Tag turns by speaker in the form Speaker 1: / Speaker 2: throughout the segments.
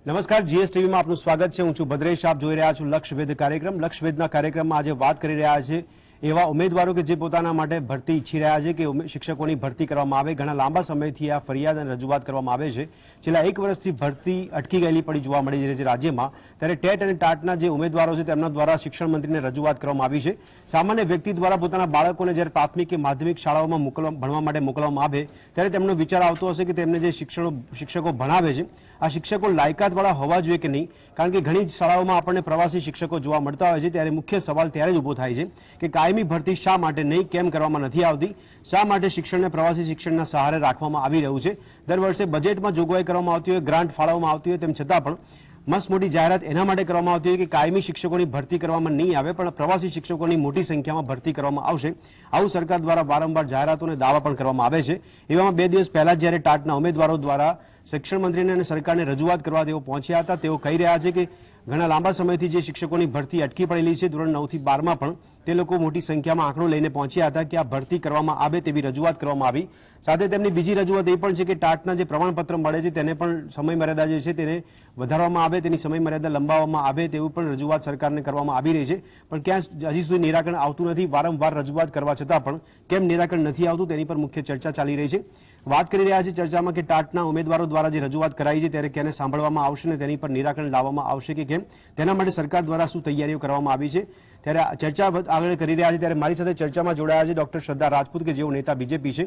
Speaker 1: નમસ્કાર, જીએસટીવીમાં આપનું સ્વાગત છે। હું છું ભદ્રેશ, આપ જોઈ રહ્યા છો લક્ષ્યભેદ કાર્યક્રમ। લક્ષ્યભેદના કાર્યક્રમમાં આજે વાત કરી રહ્યા છે એવા ઉમેદવારો કે જે પોતાના માટે ભરતી ઈચ્છી રહ્યા છે કે શિક્ષકોની ભરતી કરવામાં આવે। ઘણા લાંબા સમયથી આ ફરિયાદ અને રજૂઆત કરવામાં આવે છે। છેલ્લા 1 વર્ષથી ભરતી અટકી ગયેલી પડી જોવા મળી રહી છે રાજ્યમાં। ત્યારે ટેટ અને ટાટના જે ઉમેદવારો છે તેમના દ્વારા શિક્ષણ મંત્રીને રજૂઆત કરવામાં આવી છે। સામાન્ય વ્યક્તિ દ્વારા પોતાના બાળકોને જ્યારે પ્રાથમિક કે માધ્યમિક શાળાઓમાં ભણવા માટે મોકલવામાં આવે ત્યારે તેમનો વિચાર આવતો હશે કે તેમને જે શિક્ષકો ભણાવે છે આ શિક્ષકો લાયકાતવાળા હોવા જોઈએ કે નહીં, કારણ કે ઘણી શાળાઓમાં આપણને પ્રવાસી શિક્ષકો જોવા મળતા હોય છે। ત્યારે મુખ્ય સવાલ ત્યારે જ ઊભો થાય છે કે કાયમી ભરતી શા માટે નહીં, કેમ કરવામાં નથી આવતી, શા માટે શિક્ષણને પ્રવાસી શિક્ષણના સહારે રાખવામાં આવી રહ્યું છે। દર વર્ષે બજેટમાં જોગવાઈ કરવામાં આવતી હોય, ગ્રાન્ટ ફાળવવામાં આવતી હોય, તેમ છતાં પણ મસ્ત મોટી જાહેરાત એના માટે કરવામાં આવતી હોય કે કાયમી શિક્ષકોની ભરતી કરવામાં નહીં આવે પણ પ્રવાસી શિક્ષકોની મોટી સંખ્યામાં ભરતી કરવામાં આવશે। આવું સરકાર દ્વારા વારંવાર જાહેરાતો અને દાવા પણ કરવામાં આવે છે। એવામાં 2 દિવસ પહેલા જ્યારે ટાટના ઉમેદવારો દ્વારા શિક્ષણ મંત્રીને અને સરકારને રજૂઆત કરવા તેઓ પહોંચ્યા હતા। તેઓ કહી રહ્યા છે કે ઘણા લાંબા સમયથી જે શિક્ષકોની ભરતી અટકી પડેલી છે ધોરણ 9 થી 12માં પણ તે લોકો મોટી સંખ્યામાં આંકડો લઈને પહોંચ્યા હતા કે આ ભરતી કરવામાં આવે તેવી રજૂઆત કરવામાં આવી। સાથે તેમની બીજી રજૂઆત એ પણ છે કે ટાટના જે પ્રમાણપત્ર મળે છે તેને પણ સમયમર્યાદા જે છે તેને વધારવામાં આવે, તેની સમયમર્યાદા લંબાવવામાં આવે તેવી પણ રજૂઆત સરકારને કરવામાં આવી રહી છે। પણ ક્યાં હજી સુધી નિરાકરણ આવતું નથી। વારંવાર રજૂઆત કરવા છતાં પણ કેમ નિરાકરણ નથી આવતું તેની પર મુખ્ય ચર્ચા ચાલી રહી છે। વાત કરી રહ્યા છે ચર્ચામાં કે ટાટના ઉમેદવારો દ્વારા જે રજૂઆત કરાઈ છે ત્યારે કેને સાંભળવામાં આવશે ને તેની પર નિરાકરણ લાવવામાં આવશે કે કેમ, તેના માટે સરકાર દ્વારા શું તૈયારીઓ કરવામાં આવી છે ત્યારે ચર્ચા આગળ કરી રહ્યા છે। ત્યારે મારી સાથે ચર્ચામાં જોડાયા છે ડોક્ટર શ્રદ્ધા રાજપૂત કે જેઓ નેતા બીજેપી છે,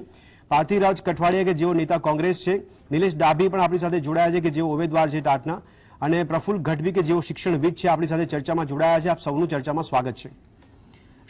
Speaker 1: પાર્થિવરાજ કઠવાડિયા કે જેઓ નેતા કોંગ્રેસ છે, નિલેશ ડાભી પણ આપણી સાથે જોડાયા છે કે જેઓ ઉમેદવાર છે ટાટના, અને પ્રફુલ્લ ગઢવી કે જેઓ શિક્ષણવિદ છે આપણી સાથે ચર્ચામાં જોડાયા છે। આપ સૌનું ચર્ચામાં સ્વાગત છે।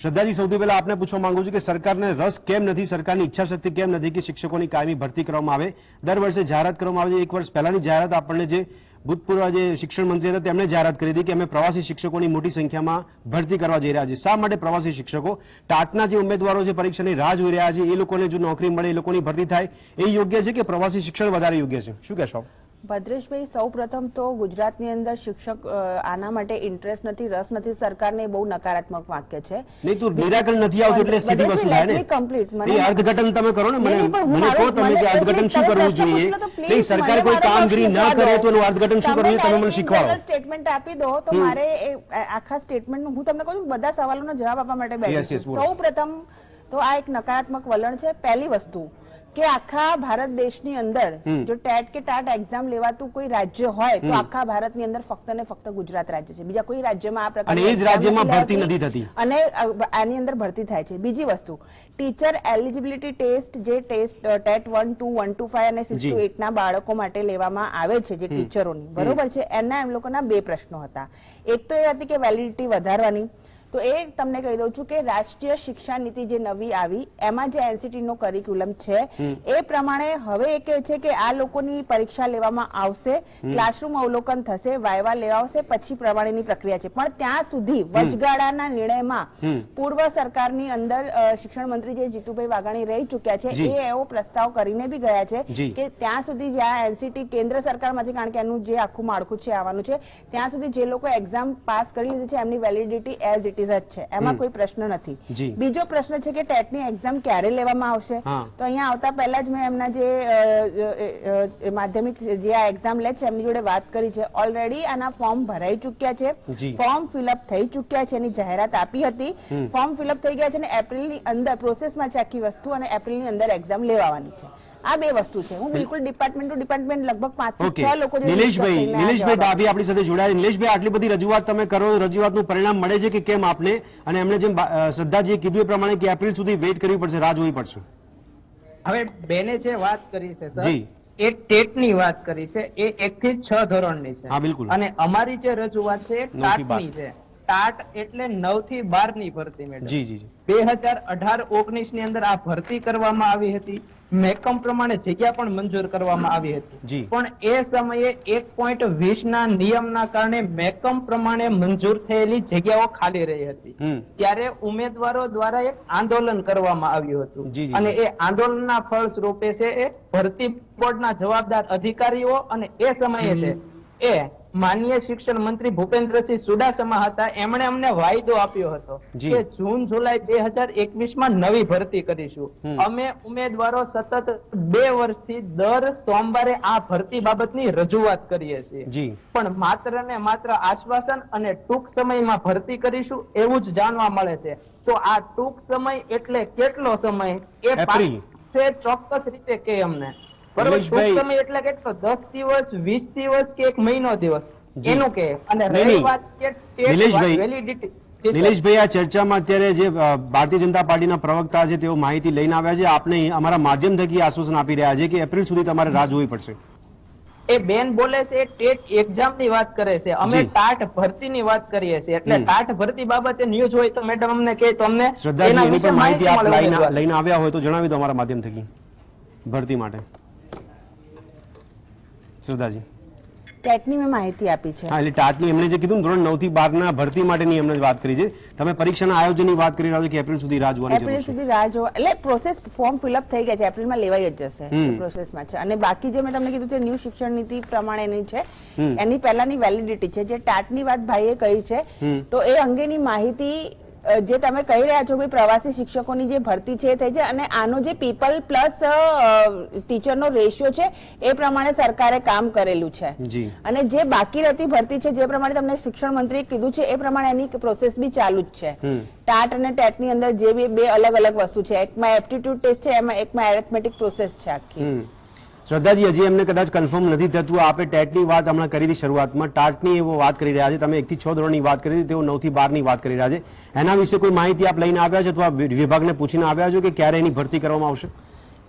Speaker 1: શ્રદ્ધાજી, સૌથી પહેલા આપને પૂછવા માંગુ છું કે સરકારને રસ કેમ નથી, સરકારની ઈચ્છા શક્તિ કેમ નથી કે શિક્ષકોની કાયમી ભરતી કરવામાં આવે? દર વર્ષે જાહેરાત કરવામાં આવે છે। 1 વર્ષ પહેલાની જાહેરાત આપણને જે ભૂતપૂર્વ જે શિક્ષણ મંત્રી હતા તેમણે જાહેરાત કરી હતી કે અમે પ્રવાસી શિક્ષકોની મોટી સંખ્યામાં ભરતી કરવા જઈ રહ્યા છીએ। શા માટે પ્રવાસી શિક્ષકો? ટાટના જે ઉમેદવારો છે પરીક્ષાની રાહ જોઈ રહ્યા છે એ લોકોને જો નોકરી મળે, એ લોકોની ભરતી થાય એ યોગ્ય છે કે પ્રવાસી શિક્ષણ વધારે યોગ્ય છે? શું કહેશો?
Speaker 2: ભદ્રેશભાઈ, સૌ પ્રથમ તો ગુજરાતની અંદર શિક્ષક આના માટે ઇન્ટરેસ્ટ નથી, રસ નથી, સરકારને બહુ નકારાત્મક વાક્ય છે।
Speaker 1: નહીં તો નિરાકરણ નથી આવતું એટલે સ્થિતિ વસ્તુ થાય ને।
Speaker 2: કમ્પ્લીટ
Speaker 1: એ અર્થઘટન તમે કરો ને, મને કહો તમે કે અર્થઘટન શું કરવું જોઈએ? નહીં, સરકાર કોઈ કામગીરી ન કરે તો એનું અર્થઘટન શું કરવું જોઈએ તમે મને શીખવાડો।
Speaker 2: સ્ટેટમેન્ટ આપી દો તો મારે આખા સ્ટેટમેન્ટ હું તમને કહું બધા સવાલોનો જવાબ આપવા માટે બેઠી છું। સૌ પ્રથમ તો આ એક નકારાત્મક વલણ છે। પહેલી વસ્તુ કે આખા ભારત દેશની અંદર જો ટેટ કે ટાટ એક્ઝામ લેવાતું કોઈ રાજ્ય હોય તો આખા ભારતની અંદર ફક્ત ને ફક્ત ગુજરાત રાજ્ય છે। બીજા કોઈ રાજ્યમાં આ પ્રકારની
Speaker 1: અને એ જ રાજ્યમાં ભરતી નથી થતી
Speaker 2: અને આની અંદર ભરતી થાય છે। બીજી વસ્તુ, ટીચર એલિજિબિલિટી ટેસ્ટ જે ટેસ્ટ ટેટ 1, 2, 1 to 5 અને 6 to 8 ના બાળકો માટે લેવામાં આવે છે જે ટીચરોની, બરોબર છે, એના એમ લોકોના 2 પ્રશ્નો હતા। એક તો એ હતી કે વેલિડિટી વધારવાની, તો એ તમને કહી દઉં છું કે રાષ્ટ્રીય શિક્ષા નીતિ જે નવી આવી એમાં જે એનસીટી નો કરિક્યુલમ છે એ પ્રમાણે હવે એ કહે છે કે આ લોકોની પરીક્ષા લેવામાં આવશે, ક્લાસરૂમ અવલોકન થશે, વાયવા લેવાશે, પછી પ્રમાણેની પ્રક્રિયા છે। પણ ત્યાં સુધી વચગાળાના નિર્ણયમાં પૂર્વ સરકારની અંદર શિક્ષણ મંત્રી જે જીતુભાઈ વાઘાણી રહી ચૂક્યા છે એ એવો પ્રસ્તાવ કરીને બી ગયા છે કે ત્યાં સુધી જ્યાં એનસીટી કેન્દ્ર સરકારમાંથી, કારણ કે એનું જે આખું માળખું છે આવવાનું છે, ત્યાં સુધી જે લોકો એક્ઝામ પાસ કરી લીધી છે એમની વેલિડિટી એઝ ઇટ છે, એમાં કોઈ પ્રશ્ન નથી। બીજો પ્રશ્ન છે કે ટેટની એક્ઝામ ક્યારે લેવામાં આવશે? તો અહીંયા આવતા પહેલા જ મેં એમના જે માધ્યમિક જે આ એક્ઝામ લે છે એમની જોડે વાત કરી છે। ઓલરેડી આના ફોર્મ ભરાઈ ચુક્યા છે, ફોર્મ ફિલઅપ થઈ ચુક્યા છે, એની જાહેરાત આપી હતી, ફોર્મ ફિલઅપ થઈ ગયા છે અને એપ્રિલની અંદર પ્રોસેસમાં છે આખી વસ્તુ અને એપ્રિલની અંદર એક્ઝામ લેવાની છે। આ 2 વસ્તુ છે। હું બિલકુલ ડિપાર્ટમેન્ટ ટુ ડિપાર્ટમેન્ટ લગભગ 5 થી 6 લોકો
Speaker 1: નિલેશભાઈ ડાભી આપણી સાથે જોડાયા। નિલેશભાઈ, આટલી બધી રજૂઆત તમે કરો, રજૂઆતનું પરિણામ મળે છે કે કેમ આપને? અને એમણે જેમ શ્રદ્ધાજીએ કીધું એ પ્રમાણે કે એપ્રિલ સુધી વેઇટ કરવી પડશે, રાહ જોવી પડશે।
Speaker 3: હવે બેને જે વાત કરી છે સર, એ ટેટ ની વાત કરી છે, એ 1 થી 6 ધોરણની છે।
Speaker 1: હા, બિલકુલ।
Speaker 3: અને અમારી જે રજૂઆત છે એ ટાટની છે। ટાટ એટલે 9 થી 12 ની ભરતી મેડમ।
Speaker 1: જી જી
Speaker 3: 2018-19 ની અંદર આ ભરતી કરવામાં આવી હતી, મેકમ પ્રમાણે જગ્યા પણ મંજૂર કરવામાં આવી હતી, પણ એ સમયે 1.20 ના નિયમના કારણે મેકમ પ્રમાણે મંજૂર થયેલી જગ્યાઓ ખાલી રહી હતી। ત્યારે ઉમેદવારો દ્વારા એક આંદોલન કરવામાં આવ્યું હતું અને એ આંદોલનના ફળ સ્વરૂપે છે એ ભરતી બોર્ડના જવાબદાર અધિકારીઓ અને એ સમયે છે એ માનનીય શિક્ષણ મંત્રી ભૂપેન્દ્રસિંહ ચુડાસમા હતા, એમણે અમને વાયદો આપ્યો હતો કે જૂન જુલાઈ 2021 માં નવી ભરતી કરીશું. અમે ઉમેદવારો સતત 2 વર્ષથી દર સોમવારે આ ભરતી બાબતની રજૂઆત કરીએ છીએ, પણ માત્ર ને માત્ર આશ્વાસન અને ટૂંક સમયમાં ભરતી કરીશું એવું જ જાણવા મળે છે. તો આ ટૂંક સમય એટલે કેટલો સમય એ ચોક્કસ રીતે કે અમને બરોબર. ટૂંક સમય એટલે કેટલો? 10 દિવસ, 20 દિવસ કે 1 મહિનો દિવસ એનું કે. અને રહી વાત વેલિડિટી,
Speaker 1: નિલેશભાઈ, આ ચર્ચામાં અત્યારે જે ભારતીય જનતા પાર્ટીના પ્રવક્તા છે તેઓ માહિતી લઈને આવ્યા છે, આપને અમારા માધ્યમ થકી આશ્વાસન આપી રહ્યા છે કે એપ્રિલ સુધી તમારે રાહ જોવી પડશે.
Speaker 3: એ બેન બોલે છે ટેટ એક્ઝામ ની વાત કરે છે, અમે ટાટ ભરતી ની વાત કરીએ છીએ. એટલે ટાટ ભરતી બાબતે ન્યૂઝ હોય તો મેડમ અમને કહે તો અમને
Speaker 1: શ્રદ્ધાજી એની પણ માહિતી આપ લઈને આવ્યા હોય તો જણાવી દો અમારા માધ્યમ થકી ભરતી માટે. શ્રદ્ધાજી,
Speaker 2: ટેટની મેં માહિતી આપી છે.
Speaker 1: હા, એટલે ટાટની એમણે જે કીધું ધોરણ 9 થી 12 ના ભરતી માટેની એમણે વાત કરી છે. તમે પરીક્ષાના આયોજનની વાત કરી રહ્યા છો કે એપ્રિલ સુધી રાહ જોવાની જરૂર છે.
Speaker 2: એપ્રિલ સુધી રાહ જોવા એટલે પ્રોસેસ ફોર્મ ફિલઅપ થઈ ગયા છે, એપ્રિલમાં લેવાઈ જ જશે, પ્રોસેસમાં છે. અને બાકી જે મેં તમને કીધું છે ન્યૂ શિક્ષણ નીતિ પ્રમાણેની છે, એની પહેલાની વેલિડિટી છે. જે ટાટની વાત ભાઈએ કહી છે તો એ અંગેની માહિતી જે તમે કહી રહ્યા છો, પ્રવાસી શિક્ષકોની જે ભરતી છે થઈ છે, અને આનો જે પીપલ પ્લસ ટીચરનો રેશિયો છે એ પ્રમાણે સરકારે કામ કરેલું છે. અને જે બાકી રહેતી ભરતી છે, જે પ્રમાણે તમને શિક્ષણ મંત્રીએ કીધું છે એ પ્રમાણે એની પ્રોસેસ બી ચાલુ જ છે. ટાટ અને ટેટની અંદર જે બે અલગ અલગ વસ્તુ છે, એકમાં એપ્ટિટ્યુડ ટેસ્ટ છે, એકમાં એરિથમેટિક પ્રોસેસ છે આખી.
Speaker 1: શ્રદ્ધાજી, હજી એમને કદાચ કન્ફર્મ નથી થતું. આપે ટેટની વાત હમણાં કરી હતી શરૂઆતમાં, ટાટની એવો વાત કરી રહ્યા છે, તમે 1 થી 6 ધોરણની વાત કરી હતી, તેઓ 9 થી 12 ની વાત કરી રહ્યા છે. એના વિશે કોઈ માહિતી આપ લઈને આવ્યા છો અથવા વિભાગને પૂછીને આવ્યા છો કે ક્યારે એની ભરતી કરવામાં આવશે?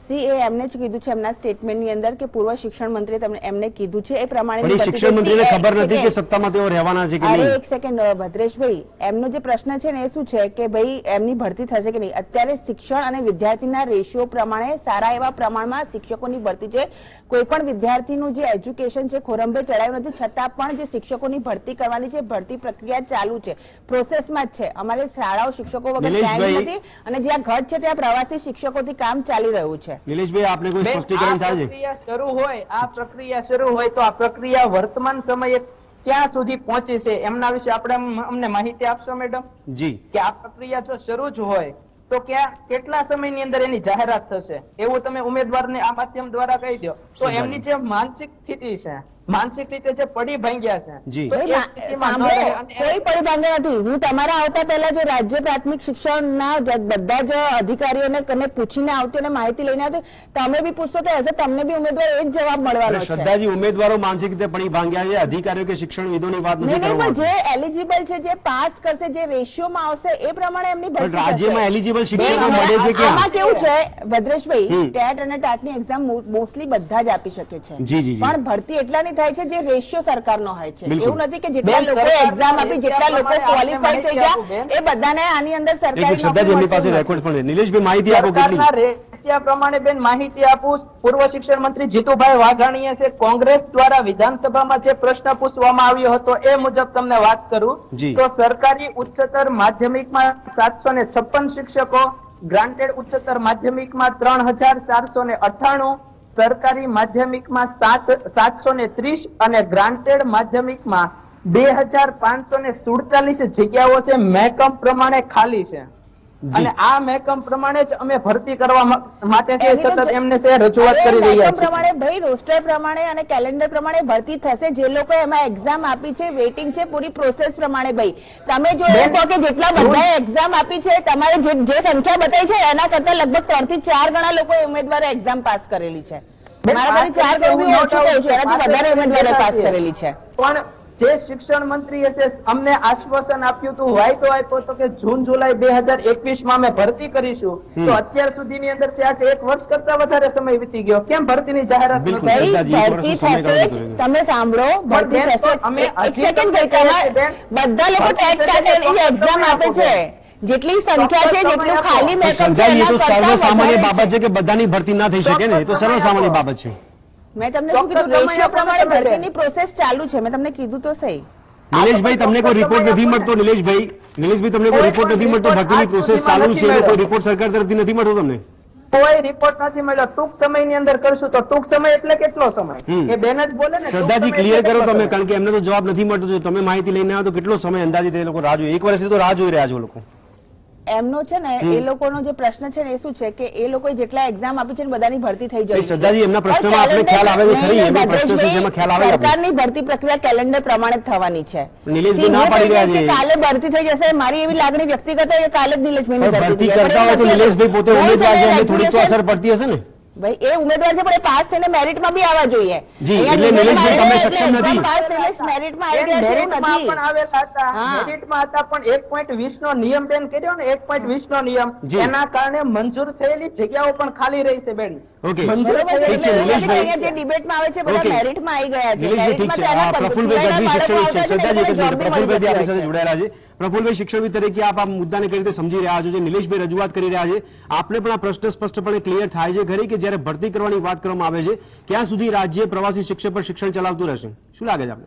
Speaker 2: એમને જ કીધું છે એમના સ્ટેટમેન્ટની અંદર કે પૂર્વ શિક્ષણ મંત્રી એમને કીધું છે એ પ્રમાણે.
Speaker 1: શિક્ષણ મંત્રીને ખબર નથી કે સત્તામાં તેઓ રહેવાના છે કે નહીં?
Speaker 2: એક સેકન્ડ ભદ્રેશભાઈ, એમનો જે પ્રશ્ન છે ને એ શું છે કે ભાઈ એમની ભરતી થશે કે નહીં. અત્યારે શિક્ષણ અને વિદ્યાર્થીના રેશિયો પ્રમાણે સારા એવા પ્રમાણમાં શિક્ષકોની ભરતી છે. કોઈ પણ વિદ્યાર્થીનું જે એજ્યુકેશન છે ખોરંભે ચડાયું નથી, છતાં પણ જે શિક્ષકોની ભરતી કરવાની છે, ભરતી પ્રક્રિયા ચાલુ છે, પ્રોસેસમાં જ છે. અમારે શાળાઓ શિક્ષકો વગર ચાલી નથી, અને જ્યાં ઘટ છે ત્યાં પ્રવાસી શિક્ષકોથી કામ ચાલી રહ્યું છે.
Speaker 1: નિલેશભાઈ, આપને કોઈ સ્પષ્ટીકરણ થાય છે?
Speaker 3: આ પ્રક્રિયા શરૂ હોય તો આ પ્રક્રિયા વર્તમાન સમયે ક્યાં સુધી પહોંચી છે એમના વિશે આપણે અમને માહિતી આપશો મેડમ?
Speaker 1: જી,
Speaker 3: કે આ પ્રક્રિયા જો શરૂ જ હોય તો કેટલા સમયની અંદર એની જાહેરાત થશે એવું તમે ઉમેદવારને આ માધ્યમ દ્વારા કહી દો. તો એમની જે માનસિક સ્થિતિ છે, માનસિક રીતે જે પડી ભાંગ્યા છે,
Speaker 2: કોઈ પડી ભાંગ્યા નથી. હું તમારા આવતા પહેલા જો રાજ્ય પ્રાથમિક શિક્ષણના બધા જ અધિકારીઓને પૂછીને આવતી અને માહિતી લઈને આવતી, તમે બી પૂછશો તો હશે તમને બી ઉમેદવાર એ જ જવાબ મળવાનો છે.
Speaker 1: શ્રદ્ધાજી, ઉમેદવારો માનસિક રીતે પડી ભાંગ્યા છે, અધિકારીઓ કે શિક્ષણવિદોની વાત નથી કરવાની.
Speaker 2: જે એલિજિબલ છે, જે પાસ કરશે, જે રેશિયોમાં આવશે એ પ્રમાણે એમની ભરતી.
Speaker 1: રાજ્યમાં એલિજિબલ શિક્ષકો મળે છે કે
Speaker 2: આમાં કેવું છે ભદ્રેશભાઈ, ટેટ અને ટાટની એક્ઝામ મોસ્ટલી બધા જ આપી શકે છે, પણ ભરતી એટલાની થાય છે જે રેશિયો સરકારનો હોય છે. એવું નથી કે જેટલા લોકો એક્ઝામ આપી, જેટલા લોકો ક્વોલિફાઈ થઈ ગયા એ બધાને આની અંદર સરકારી
Speaker 1: શ્રદ્ધાજી પાસે રેકોર્ડ પણ છે. નિલેશભાઈ, માહિતી આપો કેટલી
Speaker 3: રેશિયા પ્રમાણે બેન માહિતી આપું. પૂર્વ શિક્ષણ મંત્રી જીતુભાઈ વાઘાણીએ છે કોંગ્રેસ દ્વારા વિધાનસભામાં જે પ્રશ્ન પૂછવામાં આવ્યો હતો એ મુજબ તમને વાત કરું તો સરકારી ઉચ્ચતર માધ્યમિકમાં 756 શિક્ષકો, ગ્રાન્ટેડ ઉચ્ચતર માધ્યમિકમાં 3498, સરકારી માધ્યમિકમાં 730 અને ગ્રાન્ટેડ માધ્યમિકમાં 2547 જગ્યાઓ છે મેકમ પ્રમાણે ખાલી છે. અને આ મેકમ પ્રમાણે જ અમે ભરતી કરવા માટે સતત એમને રજૂઆત કરી રહ્યા છીએ.
Speaker 2: પ્રમાણે ભાઈ રોસ્ટર પ્રમાણે અને કેલેન્ડર પ્રમાણે ભરતી થશે. જે લોકો એમાં એક્ઝામ આપી છે, વેઇટિંગ છે, પૂરી પ્રોસેસ પ્રમાણે. ભાઈ તમે જો એમ કહો કે જેટલા બધા એક્ઝામ આપી છે, તમારે જે સંખ્યા બતાવી છે એના કરતા લગભગ 3 થી 4 ગણા લોકો ઉમેદવારો એક્ઝામ પાસ કરેલી છે. મારા પાસે 4 ગણું ઓછું કહ્યું છે, એનાથી વધારે ઉમેદવારો પાસ કરેલી છે.
Speaker 3: પણ જે શિક્ષણ મંત્રીએ અમને આશ્વાસન આપ્યું હતું, વાયદો આપ્યો હતો કે જૂન જુલાઈ 2021 માં અમે ભરતી કરીશું, તો અત્યાર સુધીની અંદર આજે 1 વર્ષ કરતા વધારે સમય વીતી ગયો. કેમ ભરતીની જાહેરાત
Speaker 2: ભરતી થશે? તમે સાંભળો, ભરતી થશે. એક સેકન્ડ બધા લોકો ટેટ ટાટની એક્ઝામ આપે છે, જેટલી સંખ્યા છે, જેટલું ખાલી મેકઅપ છે,
Speaker 1: એ તો સર્વસામાન્ય બાબત છે કે બધાની ભરતી ના થઈ શકે ને, એ તો સર્વસામાન્ય બાબત છે.
Speaker 2: મેં તમને શું કીધું, રેશિયો પ્રમાણે ભરતીની પ્રોસેસ ચાલુ છે. મેં તમને કીધું તો સહી.
Speaker 1: નિલેશભાઈ, તમને કોઈ રિપોર્ટ નથી મળતો? નિલેશભાઈ, તમને કોઈ રિપોર્ટ નથી મળતો? ભરતીની પ્રોસેસ ચાલુ છે, કોઈ રિપોર્ટ સરકાર તરફથી નથી મળતો તમને?
Speaker 3: કોઈ રિપોર્ટ નથી મળ્યો, ટૂંક સમયની અંદર કરશું. તો ટૂંક સમય એટલે કેટલો સમય? એ બેન જ બોલે ને.
Speaker 1: શ્રદ્ધાજી ક્લિયર કરો તમે, કારણ કે એમને તો જવાબ નથી મળતો. જો તમે માહિતી લઈને આવો તો કેટલો સમય અંદાજિત એ લોકો રાહ જોઈ? 1 વર્ષથી તો રાહ જોઈ રહ્યા છો લોકો.
Speaker 2: એમનો છે ને એ લોકોનો જે પ્રશ્ન છે ને એ શું છે કે એ લોકોએ જેટલા એક્ઝામ આપી છે ને બધાની ભરતી થઈ જાય.
Speaker 1: શ્રદ્ધાજી એમના પ્રશ્નમાં આપણે ખ્યાલ આવે છે ખરી? એમનો પ્રશ્ન છે જેમાં ખ્યાલ આવે છે
Speaker 2: સરકારની ભરતી પ્રક્રિયા કેલેન્ડર પ્રમાણે જ થવાની છે.
Speaker 1: નિલેશભાઈ ના પાડી રહ્યા છે
Speaker 2: કાલે ભરતી થઈ જશે. મારી એવી લાગણી વ્યક્તિગત છે કે કાલે જ નિલેશભાઈની
Speaker 1: ભરતી કરતા હોય તો નિલેશભાઈ પોતે ઉમેદવાર છે, એમને થોડીક તો અસર પડતી હશે ને.
Speaker 2: ભાઈ એ ઉમેદવાર છે પણ એ પાસ થઈને મેરિટમાં બી આવવા જોઈએ.
Speaker 1: જી, એટલે નિલેશભાઈ તમે સક્ષમ નથી.
Speaker 2: પાસ થઈને મેરિટમાં આવી ગયા છે
Speaker 3: મેરિટમાં પણ આવેલા હતા, મેરિટમાં હતા પણ 1.20 નો નિયમ બેન કર્યો ને, 1.20 નો નિયમ, એના કારણે મંજૂર થયેલી જગ્યાઓ પણ ખાલી રહી છે બેન.
Speaker 1: ઓકે,
Speaker 2: મંજૂર
Speaker 1: ઠીક છે નિલેશભાઈ.
Speaker 2: જે ડિબેટમાં આવે છે બધા મેરિટમાં આવી ગયા છે.
Speaker 1: નિલેશભાઈ ઠીક છે. પ્રફુલભાઈ ગઢવી શિક્ષણ શ્રદ્ધાજી પ્રફુલભાઈ આપણી સાથે જોડાયેલા છે. પ્રફુલભાઈ શિક્ષણવિદ તરીકે આપ આ મુદ્દાને કઈ રીતે સમજી રહ્યા છો? જે નિલેશભાઈ રજૂઆત કરી રહ્યા છે, આપને પણ આ પ્રશ્ન સ્પષ્ટપણે ક્લિયર થાય છે ખરી કે જ્યારે ભરતી કરવાની વાત કરવામાં આવે છે ક્યાં સુધી રાજ્ય પ્રવાસી શિક્ષક પર શિક્ષણ ચલાવતું રહેશે? શું લાગે છે આપને?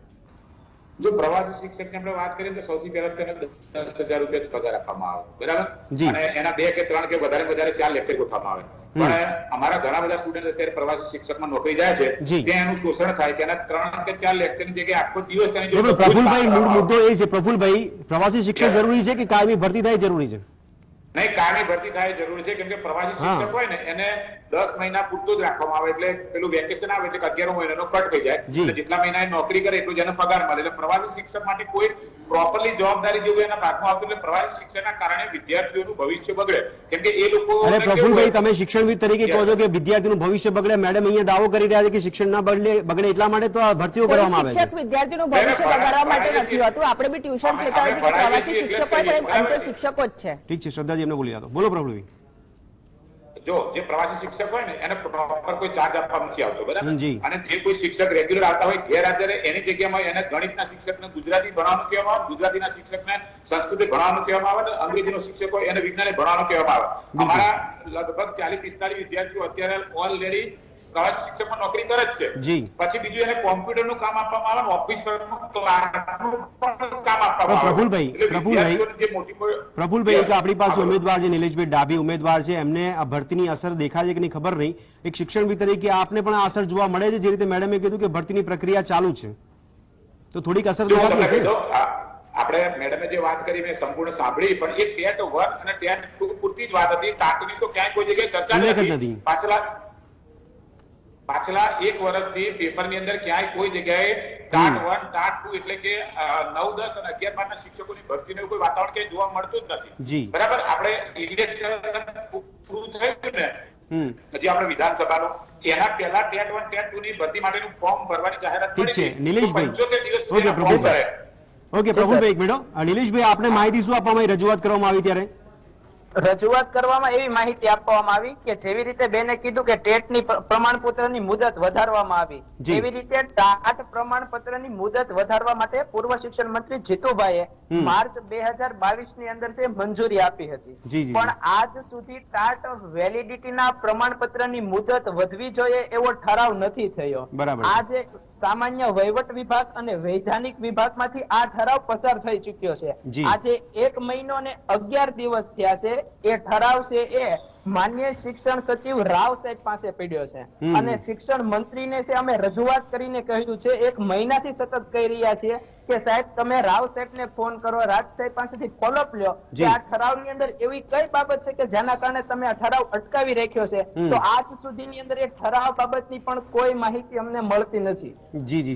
Speaker 4: જો પ્રવાસી શિક્ષકની આપણે વાત કરીએ તો સૌથી પહેલા તેને 10,000 રૂપિયા પગાર આપવામાં આવે, બરાબર? અને એના 2 કે 3 કે વધારે 4 લેક્ચર ગોઠવવામાં આવે. પણ અમારા ઘણા બધા સ્ટુડન્ટ અત્યારે પ્રવાસી શિક્ષકમાં નોકરી જાય છે, ત્યાં એનું શોષણ થાય કે એના 3 કે 4 લેક્ચરની જગ્યાએ આખો દિવસ તેની જોડે.
Speaker 1: પ્રફુલભાઈ મૂળ મુદ્દો એ છે, પ્રફુલભાઈ, પ્રવાસી શિક્ષક જરૂરી છે કે કાયમી ભરતી થાય જરૂરી છે?
Speaker 4: નહીં, કાયમી ભરતી થાય જરૂરી છે, કેમ કે પ્રવાસી શિક્ષક હોય ને એને 10 મહિના પૂરતું જ રાખવામાં આવે. એટલે પેલું વેકેશન આવે એટલે 11 મહિનાનો કટ થઈ જાય. જેટલા મહિના નોકરી કરે એટલું જ એને પગાર મળે. એટલે પ્રવાસી શિક્ષક માટે કોઈ પ્રોપરલી જવાબદારી જેવું એના ભાગમાં આવતું. એટલે પ્રવાસી શિક્ષણના કારણે વિદ્યાર્થીઓનું ભવિષ્ય બગડે, કેમ કે એ લોકો.
Speaker 1: અને પ્રફુલભાઈ તમે શિક્ષણવિદ તરીકે કહો છો કે વિદ્યાર્થીનું ભવિષ્ય બગડે. મેડમ અહીંયા દાવો કરી રહ્યા છે કે શિક્ષણ ના બગડે એટલા માટે તો આ ભરતીઓ કરવામાં આવે છે.
Speaker 2: શિક્ષક વિદ્યાર્થીનું ભવિષ્ય બગાડવા માટે નથી હોતું. આપણે બી ટ્યુશન લેતા હોય છે પ્રવાસી શિક્ષકો પણ અંતે શિક્ષકો જ છે.
Speaker 1: ઠીક છે શ્રદ્ધાજી, એમને બોલી જાતો. બોલો પ્રફુલભાઈ.
Speaker 4: જો જે પ્રવાસી શિક્ષક હોય ને એને પ્રોપર કોઈ ચાર્જ આપવા નથી આવતો, બરાબર? અને જે કોઈ શિક્ષક રેગ્યુલર આવતા હોય ગેરહાજર, એની જગ્યામાં એને ગણિતના શિક્ષકને ગુજરાતી ભણવાનું કહેવામાં આવે, ગુજરાતીના શિક્ષકને સંસ્કૃત ભણવાનું કહેવામાં આવે, અંગ્રેજીનો શિક્ષક હોય એને વિજ્ઞાન ભણવાનું કહેવામાં આવે. અમારા લગભગ 40-45 વિદ્યાર્થીઓ અત્યારે ઓલરેડી પ્રવાસી શિક્ષકમાં નોકરી કરે જ છે. પછી બીજું એને કોમ્પ્યુટરનું કામ આપવામાં આવે, ઓફિસ વર્કનું ક્લાસનું કામ આપવામાં આવે.
Speaker 1: પ્રફુલભાઈ એક આપણી પાસે ઉમેદવાર છે નિલેશભાઈ ડાભી ઉમેદવાર છે, એમને આ ભરતીની અસર દેખાય છે કે નહીં ખબર નહીં. એક શિક્ષણવિદ તરીકે આપને પણ આ અસર જોવા મળે છે? જે રીતે મેડમે કીધું કે ભરતીની પ્રક્રિયા ચાલુ છે તો થોડીક અસર દેખાતી હશે.
Speaker 4: આપણે મેડમે જે વાત કરી મેં સંપૂર્ણ સાંભળી, પણ એ ટેટ 1 અને ટેટ 2 પૂરતી જ વાત હતી. ટાટની તો ક્યાંય કોઈ જગ્યાએ ચર્ચા નથી. પાછલા 1 વર્ષથી પેપરની અંદર ક્યાંય કોઈ જગ્યાએ ટાટ 1 ટાટ 2 એટલે કે 9, 10 અને 11, 12 ના શિક્ષકોની ભરતીનું કોઈ વાતાવરણ ક્યાંય જોવા મળતું જ નથી, બરાબર? આપણે ઇલેક્શન પૂરું થયું ને હજી આપણે વિધાનસભાનું, એના પહેલા ટેટ 1 ટેટ 2 ની ભરતી માટેનું ફોર્મ ભરવાની જાહેરાત કરી છે નિલેશભાઈ. 75 દિવસ સુધી ફોર્મ ભરાય.
Speaker 1: ઓકે પ્રફુલભાઈ એક મિનિટ. નિલેશભાઈ આપને માહિતી શું આપવામાં આવી, રજૂઆત કરવામાં આવી ત્યારે?
Speaker 3: રજૂઆત કરવામાં એવી માહિતી આપવામાં આવી કે જેવી રીતે બેને કીધું કે ટેટની પ્રમાણપત્રની મુદત વધારવામાં આવી, એવી રીતે ટાટ પ્રમાણપત્રની મુદત વધારવા માટે પૂર્વ શિક્ષણ મંત્રી જીતુભાઈએ માર્ચ 2022 ની અંદર મંજૂરી આપી હતી. પણ આજ સુધી ટાટ વેલિડિટીના પ્રમાણપત્રની મુદત વધવી જોઈએ એવો ઠરાવ નથી થયો. આજે સામાન્ય વહીવટ વિભાગ અને વૈધાનિક વિભાગમાંથી આ ઠરાવ પસાર થઈ ચુક્યો છે. આજે 1 મહિનો અને 11 દિવસ થયા છે. એ ઠરાવ છે એ માન્ય શિક્ષણ સચિવ રાવ સાહેબ પાસે પડ્યો છે અને શિક્ષણ મંત્રીને છે અમે રજૂઆત કરીને કહ્યું છે, 1 મહિનાથી સતત કહી રહ્યા છીએ કે સાહેબ તમે રાવ સાહેબને ફોન કરો, રાજ સાહેબ પાસેથી ફોલોઅપ લ્યો કે આ ઠરાવની અંદર એવી કઈ બાબત છે કે જેના કારણે તમે આ ઠરાવ અટકાવી રાખ્યો છે. તો આજ સુધીની અંદર એ ઠરાવ બાબતની પણ કોઈ માહિતી અમને મળતી નથી.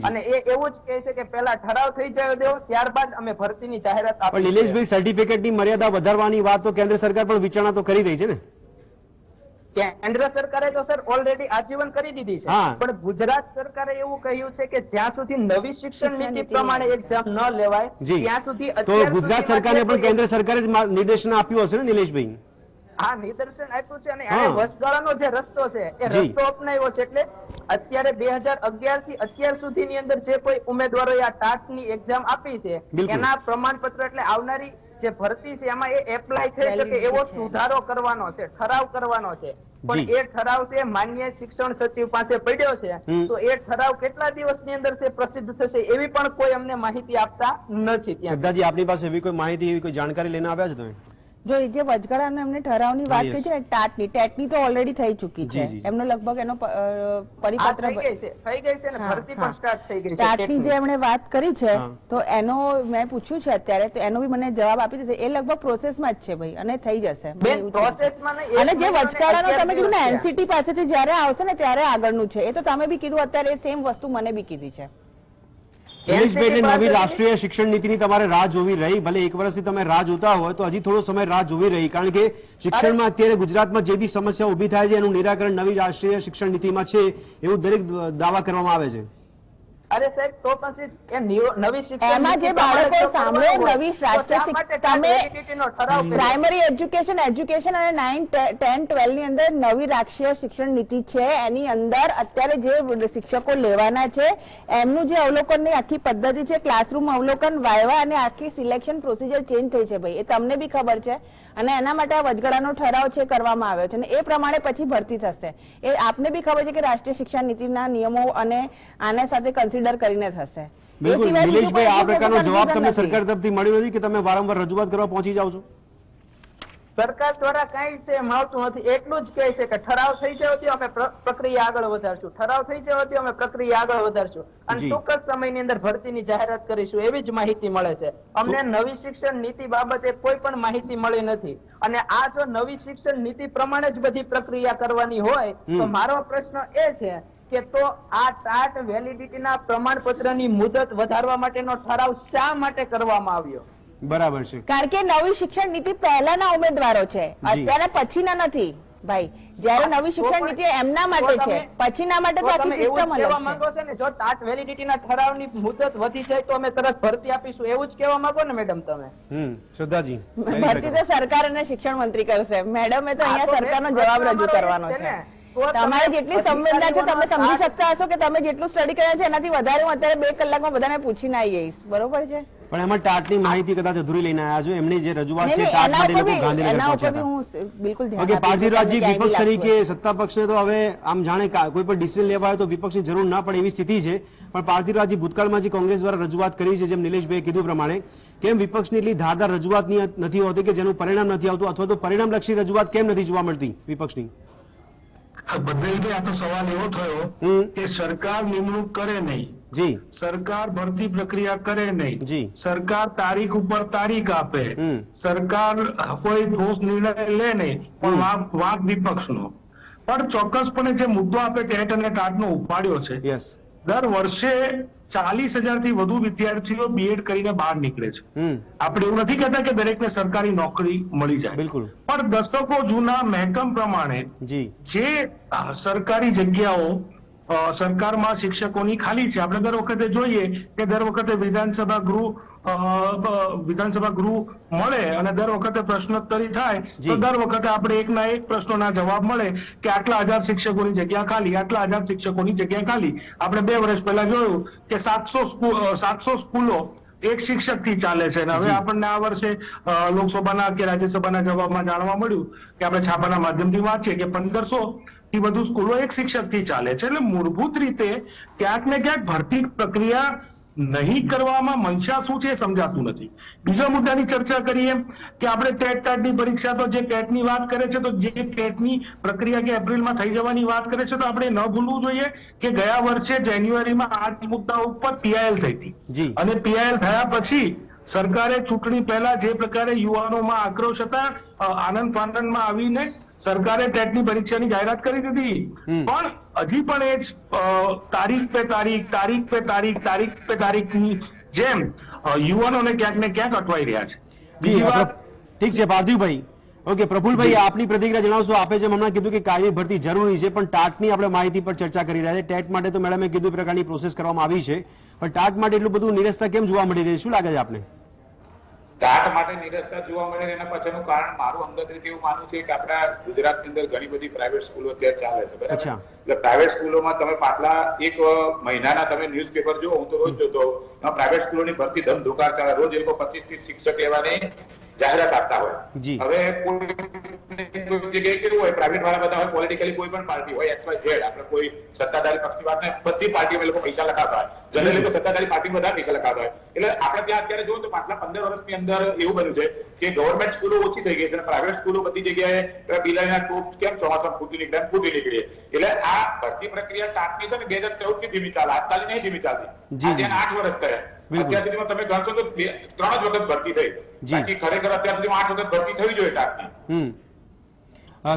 Speaker 3: અને એ એવું જ કહે છે કે પહેલા ઠરાવ થઈ જાય દેવો, ત્યારબાદ અમે ભરતીની જાહેરાત આપી.
Speaker 1: નિલેશભાઈ સર્ટિફિકેટની મર્યાદા વધારવાની વાત તો કેન્દ્ર સરકાર પણ વિચારણા તો કરી રહી છે ને?
Speaker 3: કેન્દ્ર સરકારે તો સર ઓલરેડી આજીવન કરી દીધી છે, પણ ગુજરાત સરકારે એવું કહ્યું છે કે જ્યાં સુધી નવી શિક્ષણ નીતિ પ્રમાણે એક્ઝામ ન લેવાય ત્યાં સુધી. તો
Speaker 1: ગુજરાત સરકારે પણ કેન્દ્ર સરકારે નિર્દેશન આપ્યું હશે ને નિલેશભાઈ?
Speaker 3: હા, નિદર્શન આપ્યું છે અને એને વચગાળાનો જે રસ્તો છે એ રસ્તો અપનાવ્યો છે. એટલે અત્યારે 2011 થી અત્યાર સુધીની અંદર જે કોઈ ઉમેદવારોએ આ ટાટની એક્ઝામ આપી છે એના પ્રમાણપત્ર એટલે આવનારી જે ભરતી છે એમાં એ એપ્લાય થઈ શકે એવો સુધારો કરવાનો છે, ઠરાવ કરવાનો છે. પણ એ ઠરાવ છે માન્ય શિક્ષણ સચિવ પાસે પડ્યો છે. તો એ ઠરાવ કેટલા દિવસની અંદર છે પ્રસિદ્ધ થશે એવી પણ કોઈ અમને માહિતી આપતા નથી.
Speaker 1: શ્રદ્ધાજી આપની પાસે એવી કોઈ માહિતી, એવી કોઈ જાણકારી લઈને આવ્યા છે તમે?
Speaker 2: જો એ જે વચગાળાનો એમને ઠરાવની વાત કરી છે ને ટેટની તો ઓલરેડી થઈ ચૂકી છે, એમનો લગભગ એનો પરિપત્ર
Speaker 3: થઈ ગઈ છે ને ભરતી પણ સ્ટાર્ટ થઈ ગઈ છે
Speaker 2: ટેટની જે એમણે વાત કરી છે તો એનો મેં પૂછ્યું છે અત્યારે, તો એનો બી મને જવાબ આપી દીધો, એ લગભગ પ્રોસેસમાં જ છે ભાઈ, અને થઈ જશે. અને જે વચગાળાનો તમે કીધું ને એનસીટી પાસેથી જયારે આવશે ને ત્યારે આગળનું છે, એ તો તમે બી કીધું અત્યારે, સેમ વસ્તુ મને બી કીધી છે.
Speaker 1: નિલેશભાઈ, નવી રાષ્ટ્રીય શિક્ષણ નીતિની તમારે રાહ જોવી રહી, ભલે એક વર્ષથી તમે રાહ જોતા હોય તો હજી થોડો સમય રાહ જોવી રહી, કારણ કે શિક્ષણમાં અત્યારે ગુજરાતમાં જે બી સમસ્યા ઉભી થાય છે એનું નિરાકરણ નવી રાષ્ટ્રીય શિક્ષણ નીતિમાં છે એવું દરેક દાવા કરવામાં આવે છે.
Speaker 3: અરે સાહેબ, તો પછી એ નવી શિક્ષણ
Speaker 2: એમાં જે બાળકો સાંભળો નવી રાષ્ટ્રીય તમે પ્રાઇમરી એજ્યુકેશન અને 9, 10, 12 ની અંદર નવી રાષ્ટ્રીય શિક્ષણ નીતિ છે, એની અંદર અત્યારે જે શિક્ષકો લેવાના છે એમનું જે અવલોકનની આખી પદ્ધતિ છે, ક્લાસરૂમ અવલોકન, વાયવા અને આખી સિલેક્શન પ્રોસિજર ચેન્જ થઈ છે ભાઈ, એ તમને બી ખબર છે, અને એના માટે આ વચગાળાનો ઠરાવ છે કરવામાં આવ્યો છે, અને એ પ્રમાણે પછી ભરતી થશે. એ આપને બી ખબર છે કે રાષ્ટ્રીય શિક્ષણ નીતિના નિયમો અને આના સાથે કન્સિડર કરીને થશે.
Speaker 1: બિલકુલ નિલેશભાઈ, આ પ્રકારનો જવાબ તમને સરકાર તરફથી મળ્યો નથી કે તમે વારંવાર રજૂઆત કરવા પહોંચી જાવ છો?
Speaker 3: સરકાર દ્વારા કઈ છે મળતું નથી, એટલું જ કહે છે કે ઠરાવ થઈ જવાથી અમે પ્રક્રિયા આગળ વધારશું, ઠરાવ થઈ જવાથી અમે પ્રક્રિયા આગળ વધારશું અને ટૂંક જ સમયની અંદર ભરતીની જાહેરાત કરીશું, એવી જ માહિતી મળે છે અમને. નવી શિક્ષણ નીતિ બાબતે કોઈ પણ માહિતી મળી નથી, અને આ જો નવી શિક્ષણ નીતિ પ્રમાણે જ બધી પ્રક્રિયા કરવાની હોય તો મારો પ્રશ્ન એ છે કે તો આ ટાટ વેલિડિટીના પ્રમાણપત્રની મુદત વધારવા માટેનો ઠરાવ શા માટે કરવામાં આવ્યો?
Speaker 1: બરાબર છે,
Speaker 2: કારણ કે નવી શિક્ષણ નીતિ પહેલાના ઉમેદવારો છે, અત્યારે પછીના નથી ભાઈ. જ્યારે નવી શિક્ષણ નીતિ એમના માટે છે, પછીના માટે તો આખી સિસ્ટમ અલગ છે.
Speaker 3: માંગો છો ને જો ટાટ વેલિડિટીના ઠરાવની મુદત વધી જાય તો અમે તરત ભરતી આપીશું, એવું જ કહેવા માંગો ને મેડમ તમે?
Speaker 1: શ્રદ્ધાજી,
Speaker 2: ભરતી તો સરકાર અને શિક્ષણ મંત્રી કરશે, મેડમે તો અહીંયા સરકારનો જવાબ રજૂ કરવાનો છે. તમારે જેટલી સંવેદના છે તમે સમજી શકતા હશો કે તમે જેટલું સ્ટડી કર્યા છે એનાથી વધારે હું અત્યારે 2 કલાકમાં બધાને પૂછીને આવી જઈશ, બરોબર છે?
Speaker 1: પણ એમાં ટાટની માહિતી કદાચ અધૂરી લઈને આવ્યા છો, એમની જે રજૂઆત છે ટાટ માટે લોકો ગાંધીનગર પહોંચ્યા હતા.
Speaker 2: બિલકુલ ધ્યાન
Speaker 1: ઓકે, પાર્થિવરાજજી, વિપક્ષ તરીકે સત્તા પક્ષને તો હવે આમ જાણે કોઈ પણ ડિસિઝન લેવા હોય તો વિપક્ષની જરૂર ના પડે એવી સ્થિતિ છે, પણ પાર્થિવરાજજી, ભૂતકાળમાં જે કોંગ્રેસ દ્વારા રજૂઆત કરી છે, જેમ નિલેશભાઈએ કીધું પ્રમાણે, કેમ વિપક્ષની એટલી ધારદાર રજૂઆત નથી હોતી કે જેનું પરિણામ નથી આવતું, અથવા તો પરિણામલક્ષી રજૂઆત કેમ નથી જોવા મળતી વિપક્ષની?
Speaker 5: બદલભાઈ, આ તો સવાલ એવો થયો કે સરકાર નિમણૂક કરે નહીં,
Speaker 1: જી,
Speaker 5: સરકાર ભરતી પ્રક્રિયા કરે નહીં,
Speaker 1: જી,
Speaker 5: સરકાર તારીખ ઉપર તારીખ આપે, સરકાર કોઈ ઠોસ નિર્ણય લે નહીં, પણ વાંક વિપક્ષનો. પણ ચોક્કસપણે જે મુદ્દો આપણે ટેટ અને ટાટનો ઉપાડ્યો છે, દર વર્ષે 40,000 થી વધુ વિદ્યાર્થીઓ બીએડ કરીને બહાર નીકળે છે. આપણે એવું નથી કહેતા કે દરેકને સરકારી નોકરી મળી જાય, બિલકુલ, પણ દશકો જૂના મહેકમ પ્રમાણે જે સરકારી જગ્યાઓ સરકારમાં શિક્ષકોની ખાલી છે, આપણે દર વખતે જોઈએ કે દર વખતે વિધાનસભા ગૃહ મળે અને દર વખતે પ્રશ્નોત્તરી થાય તો દર વખતે આપણે એકના એક પ્રશ્નોના જવાબ મળે કે આટલા 1000 શિક્ષકોની જગ્યા ખાલી, આટલા 1000 શિક્ષકોની જગ્યા ખાલી. આપણે 2 વર્ષ પહેલા જોયું કે 700 સ્કૂલો એક શિક્ષક થી ચાલે છે, અને હવે આપણને આ વર્ષે લોકસભાના કે રાજ્યસભાના જવાબમાં જાણવા મળ્યું કે આપણે છાપાના માધ્યમથી વાંચીએ કે 1500 થી વધુ સ્કૂલો એક શિક્ષક થી ચાલે છે. એટલે મૂળભૂત રીતે ક્યાંક ને ક્યાંક ભરતી પ્રક્રિયા નહીં કરવામાં મનસા શું છે સમજાતું નથી. બીજા મુદ્દાની ચર્ચા કરીએ કે આપણે ટેટની પરીક્ષા, તો જે ટેટની વાત કરે છે, તો જે ટેટની પ્રક્રિયા કે એપ્રિલમાં થઈ જવાની વાત કરે છે, તો આપણે ન ભૂલવું જોઈએ કે ગયા વર્ષે જાન્યુઆરીમાં આ જ મુદ્દા ઉપર પીઆઈએલ થઈ હતી, અને પીઆઈએલ થયા પછી સરકારે ચૂંટણી પહેલા જે પ્રકારે યુવાનોમાં આક્રોશ હતા, આનંદ ફાનંદમાં આવીને સરકારે ટેટની પરીક્ષાની જાહેરાત કરી દીધી, પણ હજી પણ એ જ તારીખ પે તારીખની જેમ યુવાનોને ક્યાંક ને ક્યાંક અટવાઈ રહ્યા છે. બીજી વાત,
Speaker 1: ઠીક છે પાર્થિવભાઈ, ઓકે, પ્રફુલભાઈ, આપની પ્રતિક્રિયા જણાવશો? આપે જેમ હમણાં કીધું કે કાયમી ભરતી જરૂરી છે, પણ ટાટની આપણે માહિતી પર ચર્ચા કરી રહ્યા છે. ટેટ માટે તો મેડમે કીધું પ્રકારની પ્રોસેસ કરવામાં આવી છે, પણ ટાટ માટે એટલું બધું નિરસ્તા કેમ જોવા મળી રહી છે? શું લાગે છે આપને?
Speaker 4: ટાટ માટે નિરસ્તા જોવા મળે એના પાછળનું કારણ મારું અંગત રીતે એવું માનવું છે કે આપણા ગુજરાતની અંદર ઘણી બધી પ્રાઇવેટ સ્કૂલો અત્યારે ચાલે છે, બરાબર? એટલે પ્રાઇવેટ સ્કૂલોમાં તમે પાછલા 1 મહિનાના તમે ન્યૂઝપેપર જો, હું તો રોજ જોતો, પ્રાઇવેટ સ્કૂલોની ભરતી ધમધોકાર ચાલે, રોજ એ લોકો 25-30 શિક્ષક લેવાની જાહેરાત આપતા હોય.
Speaker 1: જી.
Speaker 4: હવે કોઈ જગ્યાએ કેવું હોય, પ્રાઇવેટ વાળા બધા હોય, પોલિટિકલી કોઈ પણ પાર્ટી હોય, XYZ, આપણે કોઈ સત્તાધારી પક્ષની વાત નહીં, બધી પાર્ટીઓ લોકો પૈસા લખાવતા હોય. જનરલી તો સત્તાધારી પાર્ટી બધા પૈસા લખાવતા હોય. એટલે આપણે ત્યાં અત્યારે જોયું તો પાછલા 15 વર્ષની અંદર એવું બન્યું છે કે ગવર્મેન્ટ સ્કૂલો ઓછી થઈ ગઈ છે અને પ્રાઇવેટ સ્કૂલો બધી જગ્યાએ બિલાડીના ટોપ કેમ ચોમાસામાં ફૂટી નીકળીએ. એટલે આ ભરતી પ્રક્રિયા ટાટની છે ને 2014 થી ધીમી ચાલે, આજકાલ નહીં ધીમી ચાલતી. આજે 8 વર્ષ થયા. અત્યાર સુધીમાં તમે ગણશો તો 3 જ વખત ભરતી થઈ. બાકી ખરેખર અત્યાર સુધીમાં 8 વખત ભરતી થવી જોઈએ ટાટની.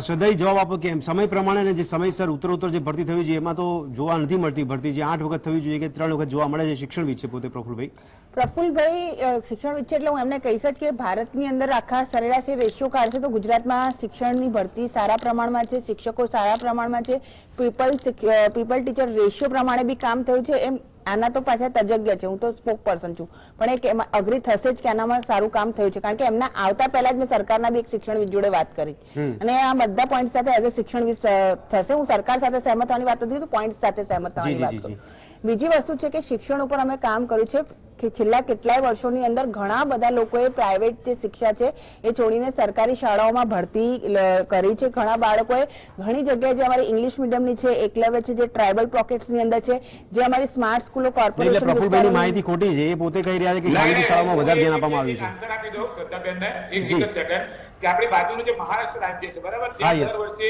Speaker 1: શ્રદ્ધાઈ જવાબ આપો કે સમય પ્રમાણે જે સમયસર ઉત્તરોત્તર જે ભરતી થવી જોઈએ એમાં તો જોવા નથી મળતી ભરતી, જે 8 વખત થવી જોઈએ કે 3 વખત જોવા મળે છે. શિક્ષણવિદ છે પોતે
Speaker 2: પ્રફુલભાઈ શિક્ષણવિદ છે, એટલે હું એમને કહીશ જ કે ભારતની અંદર આખા સરેરાશ રેશિયો કાઢશે તો ગુજરાતમાં શિક્ષણની ભરતી સારા પ્રમાણમાં છે, શિક્ષકો સારા પ્રમાણમાં છે, પીપલ ટીચર રેશિયો પ્રમાણે બી કામ થયું છે. એમ આના તો પાછા તજજ્ઞ છે, હું તો સ્પોક પર્સન છું, પણ એક એમાં અગ્રી થશે જ કે આનામાં સારું કામ થયું છે, કારણ કે એમના આવતા પહેલા જ મેં સરકારના બી એક શિક્ષણવિદ જોડે વાત કરી અને આ બધા પોઈન્ટ સાથે એઝ અ શિક્ષણવિદ થશે. હું સરકાર સાથે સહેમત થવાની વાત નથી, પોઈન્ટ સાથે સહેમત થવાની વાત કરું. બીજી વસ્તુ છે કે શિક્ષણ ઉપર અમે કામ કર્યું છે કે છેલ્લા કેટલાય વર્ષોની અંદર ઘણા બધા લોકોએ પ્રાઇવેટ જે શિક્ષા છે એ છોડીને સરકારી શાળાઓમાં ભરતી કરી છે. ઘણા બાળકોએ ઘણી જગ્યાએ જે અમારી ઇંગ્લિશ મીડિયમની છે, એકલવ્ય છે, જે ટ્રાઇબલ પોકેટ્સની અંદર છે, જે અમારી સ્માર્ટ સ્કૂલો કોર્પોરેશન
Speaker 1: પ્રફુલભાઈની માહિતી ખોટી છે, એ પોતે કહી રહ્યા છે કે ખાનગી શાળાઓમાં વધારે ધ્યાન આપવામાં આવ્યું છે.
Speaker 4: આન્સર આપી દઉં શ્રદ્ધાબેનને એક સેકન્ડ કે આપણી બાજુનું જે મહારાષ્ટ્ર રાજ્ય છે, બરાબર, દર વર્ષે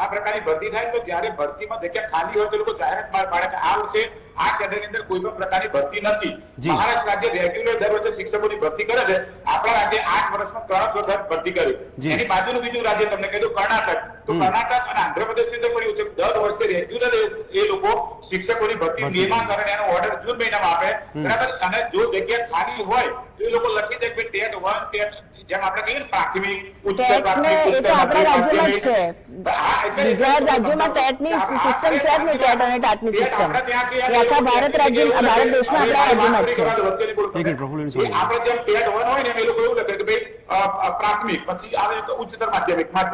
Speaker 4: આ પ્રકારની ભરતી થાય તો જ્યારે ભરતીમાં જગ્યા ખાલી હોય તો લોકો જાહેરાત બહાર પાડે કે આ વર્ષે આ કેડરની અંદર કોઈ પણ પ્રકારની ભરતી નથી. મહારાષ્ટ્ર રાજ્ય રેગ્યુલર દર વર્ષે શિક્ષકોની ભરતી કરે છે. આપણા રાજ્ય 8 વર્ષમાં 3 વખત ભરતી કરી. એની બાજુનું બીજું રાજ્ય તમને કીધું કર્ણાટક, તો કર્ણાટક અને આંધ્રપ્રદેશની અંદર પણ એવું છે દર વર્ષે રેગ્યુલર એ લોકો શિક્ષકોની ભરતી નિયમાકરણ એનો ઓર્ડર જૂન મહિનામાં આપે, બરાબર. અને જો જગ્યા ખાલી હોય તો એ લોકો લખી દે કે ટેટ 1, ટેટ જેમ આપણે કહીએ ને પ્રાથમિક, ઉચ્ચતર પ્રાથમિક,
Speaker 2: ગુજરાત રાજ્યમાં ટેટની સિસ્ટમ છે જ નહીં, ટેટ અને ટાટની સિસ્ટમ આખા ભારત દેશમાં આપણા રાજ્યમાં જ છે.
Speaker 4: આપણે જેમ ટેટ 1 હોય ને એ લોકો એવું લખે કે ભાઈ પ્રાથમિક, પછી આવે ઉચ્ચતર માધ્યમિક, એમાં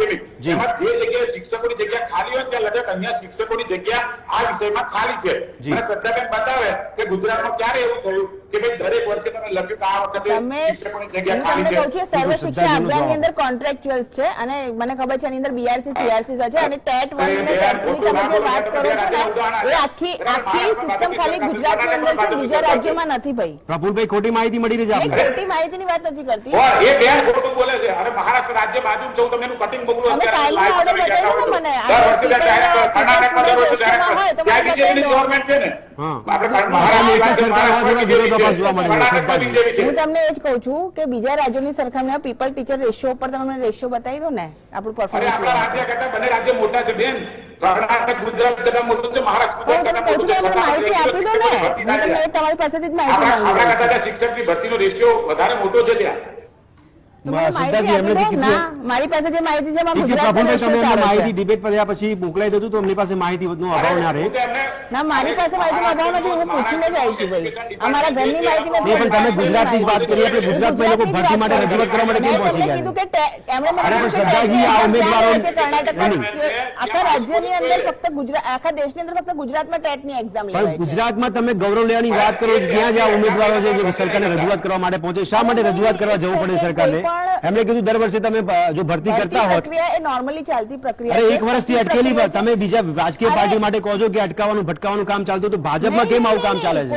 Speaker 4: જે જગ્યાએ શિક્ષકોની જગ્યા ખાલી હોય ત્યાં લખે અહીંયા શિક્ષકોની જગ્યા આ વિષયમાં ખાલી છે. અને શ્રદ્ધાબેન બતાવે કે ગુજરાતમાં ક્યારે એવું થયું કે ભાઈ દરેક વર્ષે તમે લખ્યું કે આ વખતે શિક્ષકોની જગ્યા ખાલી છે.
Speaker 2: સર્વ શિક્ષા અભિયાનની અંદર કોન્ટ્રાક્ચ્યુઅલ્સ છે અને મને ખબર છે એની અંદર BRC CRC છે અને ટેટ 1 અને ટેટ 2 ની તમે જે વાત કરો છો ને એ આખી સિસ્ટમ ખાલી ગુજરાતની અંદર છે, બીજા રાજ્યોમાં નથી. ભાઈ
Speaker 1: પ્રફુલભાઈ ખોટી માહિતી મળી રહી છે આપને.
Speaker 2: ખોટી માહિતીની વાત નથી કરતી.
Speaker 4: એ બેન ખોટું બોલે છે. અરે મહારાષ્ટ્ર રાજ્ય બાજુ છું, તમને એનું કટિંગ મોકલું અત્યારે લાઈવ ઓર્ડર બતાવ્યો ને મને. દર વર્ષે કર્ણાટકમાં દર વર્ષે ત્યાં બીજેપીની ગવર્નમેન્ટ છે ને. આપણે મહારાષ્ટ્ર
Speaker 2: હું તમને એ જ કહું છું કે બીજા રાજ્યોની સરખામણીમાં પીપલ ટીચર રેશિયો ઉપર તમે મને રેશિયો બતાવી દો ને. આપણું પરફોર્મન્સ
Speaker 4: આપણા રાજ્ય કરતા બંને રાજ્ય મોટા છે બેન. કર્ણાટક ગુજરાત કરતા મોટું છે, મહારાષ્ટ્ર કરતા મોટું છે.
Speaker 2: માહિતી આપી દો ને, હું તમારી પાસેથી જ માહિતી માંગુ છું.
Speaker 4: આપણા કરતા શિક્ષકની ભરતીનો રેશિયો વધારે મોટો છે ત્યાં.
Speaker 2: મારી પાસે જે માહિતી છે
Speaker 1: માહિતી ડિબેટ પર પછી મોકલાઈ દઉં તો એમની પાસે માહિતી અભાવ ના રહે.
Speaker 2: ના, મારી પાસે માહિતી અભાવ નથી, હું પૂછીને જ આવી છું. ભાઈ અમારા ઘરની માહિતી નથી.
Speaker 1: પણ તમે ગુજરાતની જ વાત કરી, આપણે ગુજરાતમાં લોકો ભરતી માટે રજૂઆત કરવા માટે કેમ પહોંચી ગયા?
Speaker 2: કીધું કે શ્રદ્ધાજી આ ઉમેદવારો આખા રાજ્યની અંદર ફક્ત ગુજરાત, આખા દેશની અંદર ફક્ત ગુજરાતમાં ટેટની એક્ઝામ લેવાય છે.
Speaker 1: ગુજરાતમાં તમે ગૌરવ લેવાની વાત કરો છો, ક્યાં જ્યાં ઉમેદવારો છે જે સરકારને રજૂઆત કરવા માટે પહોંચે, શા માટે રજૂઆત કરવા જવું પડે સરકારને? એમણે કીધું દર વર્ષે તમે જો ભરતી કરતા હોત,
Speaker 2: પ્રક્રિયા એ નોર્મલી ચાલતી પ્રક્રિયા છે.
Speaker 1: એક વર્ષથી અટકેલી તમે બીજા રાજકીય પાર્ટી માટે કહો છો કે અટકાવવાનું ભટકાવવાનું કામ ચાલતું, તો ભાજપમાં કેમ આવું કામ ચાલે છે?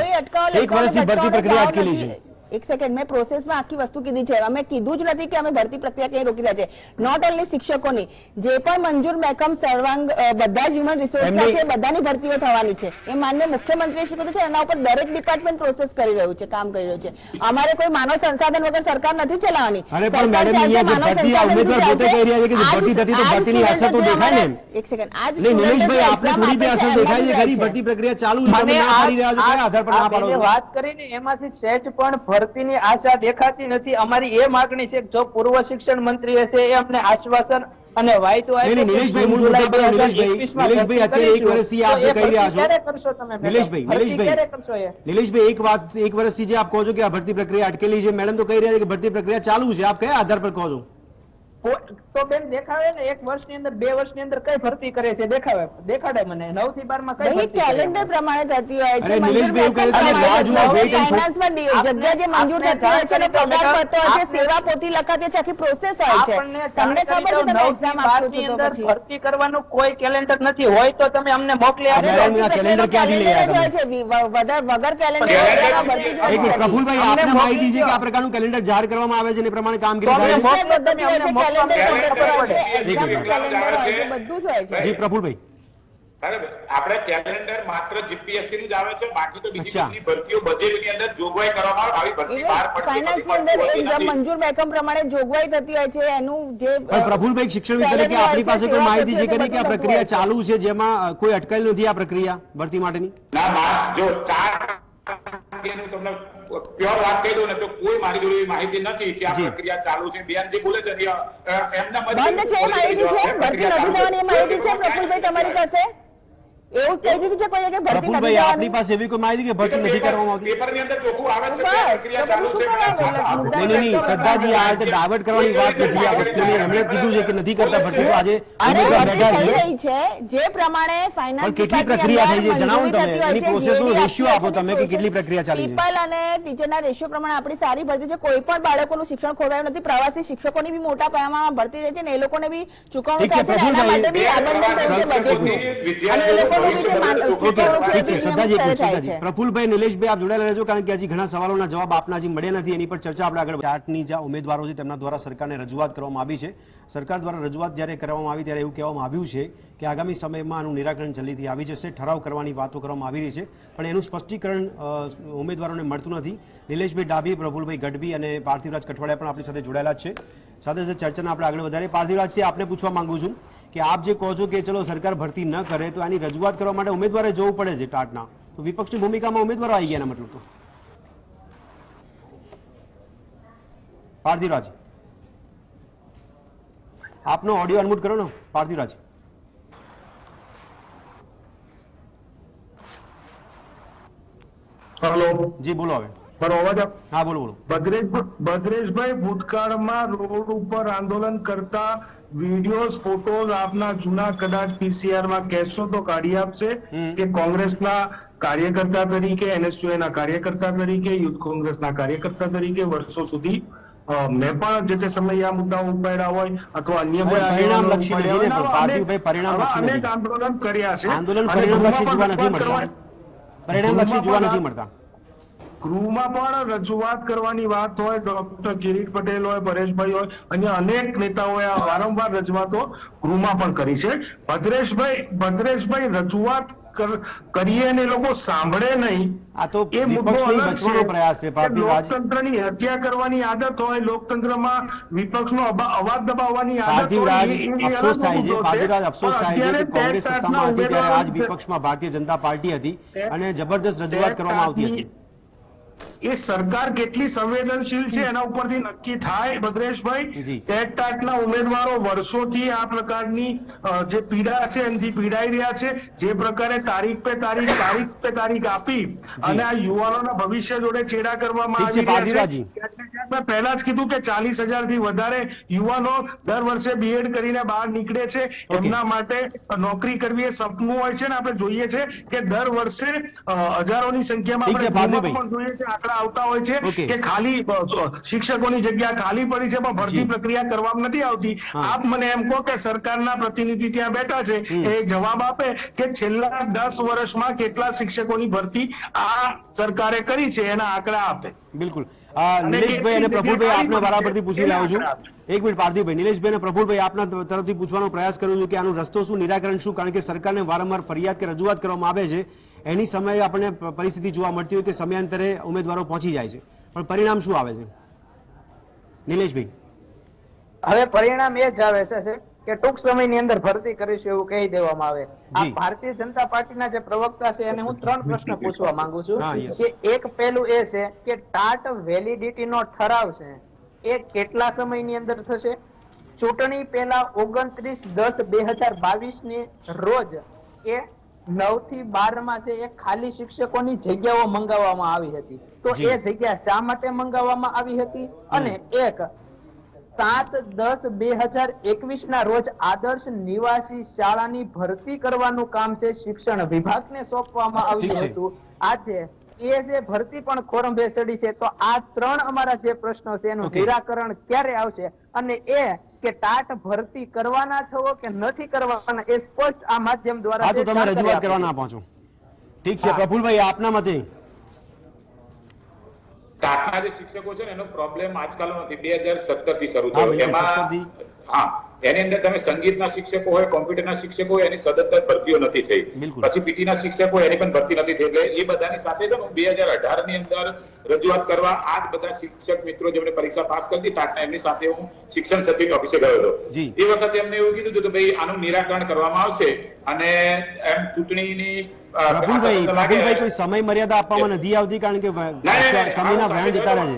Speaker 1: એક વર્ષથી ભરતી પ્રક્રિયા અટકેલી છે.
Speaker 2: એક સેકન્ડ, મેં પ્રોસેસમાં આખી વસ્તુ કીધી છે. અમે કીધું જ નથી કે અમે ભરતી પ્રક્રિયા ક્યાંય રોકી રહ્યા છે. નોટ ઓનલી શિક્ષકોની, જે પણ મંજૂર મહેકમ સર્વાંગ બધા જ હ્યુમન રિસોર્સના છે, બધાની ભરતીઓ થવાની છે. એ માન્ય મુખ્યમંત્રીએ શું કીધું છે, એના ઉપર દરેક ડિપાર્ટમેન્ટ પ્રોસેસ કરી રહ્યું છે, કામ કરી રહ્યું છે. અમારે કોઈ માનવ સંસાધન વગર સરકાર નથી ચલાવવાની.
Speaker 1: અરે પણ મેડમ, અહીંયા જે ભરતી આ ઉમેદવાર પોતે કહી રહ્યા છે કે ભરતી થતી તો ભરતીની અસર તો દેખાય ને.
Speaker 2: એક સેકન્ડ, આજ
Speaker 1: નિલેશભાઈ આપને થોડી બી અસર દેખાય છે ખરી? ભરતી પ્રક્રિયા ચાલુ છે, તમે ના પાડી રહ્યા છો, કયા આધાર પર ના પાડો છો?
Speaker 3: વાત કરીને એમાંથી સહેજ પણ ભરતીની આશા દેખાતી નથી. અમારી એ માંગણી છે કે જો પૂર્વ શિક્ષણ મંત્રી હશે એ અમને આશ્વાસન અને વાયદો આપ્યો.
Speaker 1: નિલેશભાઈ મૂળ મુદ્દા પર નિલેશભાઈ અત્યારે એક વર્ષથી આપ કહી રહ્યા છો, નિલેશભાઈ એક વર્ષથી જે આપ કહો છો કે આ ભરતી પ્રક્રિયા અટકેલી છે, મેડમ તો કહી રહ્યા છે કે ભરતી પ્રક્રિયા ચાલુ છે, આપ કયા આધાર પર કહો છો?
Speaker 3: તો બેન દેખાડે ને 1 વર્ષની અંદર 2 વર્ષની અંદર કઈ ભરતી કરે છે, દેખાડે મને 9 થી 12 માં કઈ ભરતી
Speaker 2: કેલેન્ડર પ્રમાણે થતી હોય છે,
Speaker 1: નિલેશભાઈ એવું કહે છે કે રાહ જુઓ, wait and watch.
Speaker 2: ફાઇનાન્સમાં જગ્યા જે મંજૂર થતી હોય છે અને પગાર પડતો હોય છે, સેવા પોથી લખાતી છે, આખી પ્રોસેસ હોય છે. તમને ખબર છે તમે એક્ઝામ આપો છો તો પછી
Speaker 3: ભરતી કરવાનું કોઈ કેલેન્ડર નથી, હોય તો તમે અમને મોકલી આપો.
Speaker 1: કેલેન્ડર ક્યાંથી લઈ આવ્યા તમે?
Speaker 2: વગર કેલેન્ડર
Speaker 1: પ્રફુલભાઈ, આપને માહિતી છે કે આ પ્રકારનું કેલેન્ડર જાહેર કરવામાં આવે છે અને એ પ્રમાણે કામગીરી થાય છે?
Speaker 2: પદ્ધતિ હોય છે, કેલેન્ડર
Speaker 1: જી પ્રફુલભાઈ,
Speaker 4: બરાબર. આપણે કેલેન્ડર માત્ર જીપીએસસી નું જ આવે છે, બાકી તો બીજી બધી ભરતીઓ બજેટની અંદર જોગવાઈ કરવામાં આવી ભરતી બહાર
Speaker 2: ફાઇનાન્સની અંદર એક મંજૂર મહેકમ પ્રમાણે જોગવાઈ થતી હોય છે એનું જે
Speaker 1: પ્રફુલભાઈ શિક્ષણ તરીકે આપણી પાસે કોઈ માહિતી છે કે આ પ્રક્રિયા ચાલુ છે જેમાં કોઈ અટકાયેલ નથી આ પ્રક્રિયા ભરતી માટેની?
Speaker 4: ના, જો તમને પ્યોર વાત કહી દઉં ને તો કોઈ મારી જોડે માહિતી નથી કે આ પ્રક્રિયા ચાલુ છે. બેન જે બોલે છે એમના
Speaker 2: બંધ છે, માહિતી છે, ભરતી નથી થવાની માહિતી છે પ્રફુલભાઈ તમારી પાસે? એવું કહી દીધું છે કોઈ કે ભરતી નથી થવાની?
Speaker 1: આપની પાસે એવી કોઈ માહિતી કે ભરતી નથી કરવામાં આવતી?
Speaker 4: પેપરની અંદર ચોખ્ખું આવે છે કે પ્રક્રિયા ચાલુ છે.
Speaker 1: નહીં, શ્રદ્ધાજી, આ રીતે ડાયવર્ટ કરવાની વાત નથી. આ વસ્તુને એમણે કીધું છે કે નથી કરતા ભરતી, તો આજે
Speaker 2: થઈ રહી છે જે પ્રમાણે ફાઇનાન્સ
Speaker 1: કેટલી પ્રક્રિયા થઈ છે જણાવો તમે, એની પ્રોસેસનો રેશિયો આપો તમે કે કેટલી પ્રક્રિયા ચાલી છે.
Speaker 2: પીપલ અને ટીચરના રેશિયો પ્રમાણે આપણી સારી ભરતી છે, કોઈ પણ બાળકોનું શિક્ષણ ખોવાયું નથી. પ્રવાસી શિક્ષકોની બી મોટા પાયામાં ભરતી થઈ છે ને એ લોકોને બી ચૂકવણી થાય છે, એના માટે બી આબંધન થયું છે બજેટનું અને એ લોકોનું બી
Speaker 1: પ્રફુલભાઈ, નિલેશભાઈ, આપ જોડાયેલા રહેજો કારણ કે હજી ઘણા સવાલોના જવાબ આપના હજી મળ્યા નથી, એની પર ચર્ચા આપણે આગળ. ચાર્ટની જે ઉમેદવારો છે તેમના દ્વારા સરકારને રજૂઆત કરવામાં આવી છે. સરકાર દ્વારા રજૂઆત જ્યારે કરવામાં આવી ત્યારે એવું કહેવામાં આવ્યું છે કે આગામી સમયમાં આનું નિરાકરણ જલ્દીથી આવી જશે. ઠરાવ કરવાની વાતો કરવામાં આવી રહી છે પણ એનું સ્પષ્ટીકરણ ઉમેદવારોને મળતું નથી. નિલેશભાઈ ડાભી, પ્રફુલભાઈ ગઢવી અને પાર્થિવરાજ કઠવાડિયા પણ આપણી સાથે જોડાયેલા છે. સાથે સાથે ચર્ચાને આપણે આગળ વધારીએ. પાર્થિવરાજ, આપને પૂછવા માંગુ છું કે આપ જે કહો છો કે ચલો સરકાર ભરતી ન કરે તો આની રજૂઆત કરવા માટે ઉમેદવારે જવું પડે છે ટાટના, તો વિપક્ષની ભૂમિકામાં ઉમેદવારો આવી ગયા એના મતલબ તો? પાર્થિવરાજ, આપનો ઓડિયો અનમ્યુટ કરો ને પાર્થિવરાજ.
Speaker 5: હેલો
Speaker 1: જી બોલો હવે.
Speaker 5: મારો અવાજ?
Speaker 1: હા બોલો બોલો.
Speaker 5: ભદ્રેશભાઈ, ભૂતકાળમાં રોડ ઉપર આંદોલન કરતા વિડીયોઝ, ફોટોઝ આપના જૂના કદાચ પીસીઆર માં કહેશો તો કાઢી આપશે કે કોંગ્રેસના કાર્યકર્તા તરીકે, એનએસયુઆઈ ના કાર્યકર્તા તરીકે, યુથ કોંગ્રેસના કાર્યકર્તા તરીકે વર્ષો સુધી મેં પણ જે તે સમયે આ મુદ્દાઓ ઉપાડ્યા હોય અથવા અન્ય અનેક આંદોલન કર્યા છે.
Speaker 1: પરિણામલક્ષી જોવા નથી મળતા.
Speaker 5: ગૃહમાં પણ રજૂઆત કરવાની વાત હોય, ડોક્ટર કિરીટ પટેલ હોય, પરેશભાઈ હોય, અન્ય અનેક નેતાઓએ આ વારંવાર રજૂઆતો ગૃહમાં પણ કરી છે. ભદ્રેશભાઈ રજૂઆત કરીએ ને લોકો સાંભળે નહીં,
Speaker 1: આ તો વિપક્ષનો પ્રયાસ છે.
Speaker 5: લોકતંત્રની હત્યા કરવાની આદત હોય, લોકતંત્રમાં વિપક્ષનો અવાજ દબાવવાની આદત હોય.
Speaker 1: અફસોસ થાય છે પાર્થિવરાજ, અફસોસ થાય છે કે કોંગ્રેસ સત્તામાં હતી ત્યારે આજ વિપક્ષમાં ભારતીય જનતા પાર્ટી હતી અને જબરજસ્ત રજૂઆત કરવામાં આવતી હતી.
Speaker 5: એ સરકાર કેટલી સંવેદનશીલ છે એના ઉપરથી નક્કી થાય. ભદ્રેશભાઈ, ટેટના ઉમેદવારો વર્ષોથી આ પ્રકારની જે પીડા છે એનાથી પીડાઈ રહ્યા છે. જે પ્રકારે તારીખ પે તારીખ આપી અને આ યુવાનોના ભવિષ્ય જોડે ચેડા કરવામાં આવી રહ્યા છે. મેં પહેલા જ કીધું કે 40,000 થી વધારે યુવાનો દર વર્ષે બીએડ કરીને બહાર નીકળે છે. એમના માટે નોકરી કરવી એ સપનું હોય છે ને આપણે જોઈએ છે કે દર વર્ષે હજારોની સંખ્યામાં આપણે પણ જોઈએ છે આંકડા આવતા હોય છે કે ખાલી શિક્ષકોની જગ્યા ખાલી પડી છે પણ ભરતી પ્રક્રિયા કરવામાં નથી આવતી. આપ મને એમ કહો કે સરકારના પ્રતિનિધિ ત્યાં બેઠા છે એ જવાબ આપે કે છેલ્લા 10 વર્ષમાં કેટલા શિક્ષકોની ભરતી આ સરકારે કરી છે એના આંકડા આપે.
Speaker 1: બિલકુલ. નિલેશભાઈ અને પ્રફુલભાઈ આપને બરાબરથી પૂછી રહ્યો છું. એક મિનિટ પાર્થિવભાઈ, નિલેશભાઈ અને પ્રફુલભાઈ આપના તરફથી પૂછવાનો પ્રયાસ કરું છું કે આનો રસ્તો શું, નિરાકરણ શું? કારણ કે સરકારને વારંવાર ફરિયાદ કે રજૂઆત કરવામાં આવે છે, એની સમયે આપણને પરિસ્થિતિ જોવા મળતી હોય કે સમયાંતરે ઉમેદવારો પહોંચી જાય છે, પણ પરિણામ શું આવે છે? નિલેશભાઈ,
Speaker 3: હવે પરિણામ એ જ આવે છે કે ટૂંક સમયની અંદર ભરતી કરીશું એવું કહી દેવામાં આવે. આ ભારતીય જનતા પાર્ટીના જે પ્રવક્તા છે એને હું 3 પ્રશ્ન પૂછવા માંગુ છું કે એક પહેલું એ છે કે ટાટ વેલિડિટી નો ઠરાવ છે એ કેટલા સમયની અંદર થશે? ચૂંટણી પહેલા 29/10/2022 ની રોજ એ 9 થી 12 માં છે એ ખાલી શિક્ષકોની જગ્યાઓ મંગાવવામાં આવી હતી. તો એ જગ્યા શા માટે મંગાવવામાં આવી હતી? અને એક 7/10/2021 ના રોજ આદર્શ નિવાસી શાળાની ભરતી કરવાનું કામ છે શિક્ષણ વિભાગને સોંપવામાં આવ્યું હતું. આજે એ જે ભરતી પણ ખોરંભે ચડી છે. તો આ 3 અમારા જે પ્રશ્નો છે એનું નિરાકરણ ક્યારે આવશે અને એ કે ટાટ ભરતી કરવાના છો કે નથી કરવાના એ સ્પષ્ટ આ માધ્યમ દ્વારા
Speaker 1: તમે રજૂઆત કરવાના પહોંચો. ઠીક છે પ્રફુલભાઈ, આપના મતે
Speaker 4: ટાટના જે શિક્ષકો છે ને એનો પ્રોબ્લેમ આજકાલ નથી, 2017 થી શરૂ થયો. એમાં એની અંદર તમે સંગીતના શિક્ષકો હોય, કોમ્પ્યુટરના શિક્ષકો હોય, એની સદંતર ભરતીઓ નથી થઈ. પછી પીટીના શિક્ષકો એની પણ ભરતી નથી થઈ. એ બધાની સાથે છે ને 2018 ની અંદર રજૂઆત કરવા આ બધા શિક્ષક મિત્રો જેમણે પરીક્ષા પાસ કરી હતી ટાટના, એમની સાથે હું શિક્ષણ સચિવની ઓફિસે ગયો હતો. એ વખતે એમને એવું કીધું હતું કે ભાઈ આનું નિરાકરણ કરવામાં આવશે અને એમ ચૂંટણીની
Speaker 1: પ્રફુલભાઈ કોઈ સમય મર્યાદા આપવામાં નથી આવતી કારણ કે સમયના વહેણ જતા રહે છે.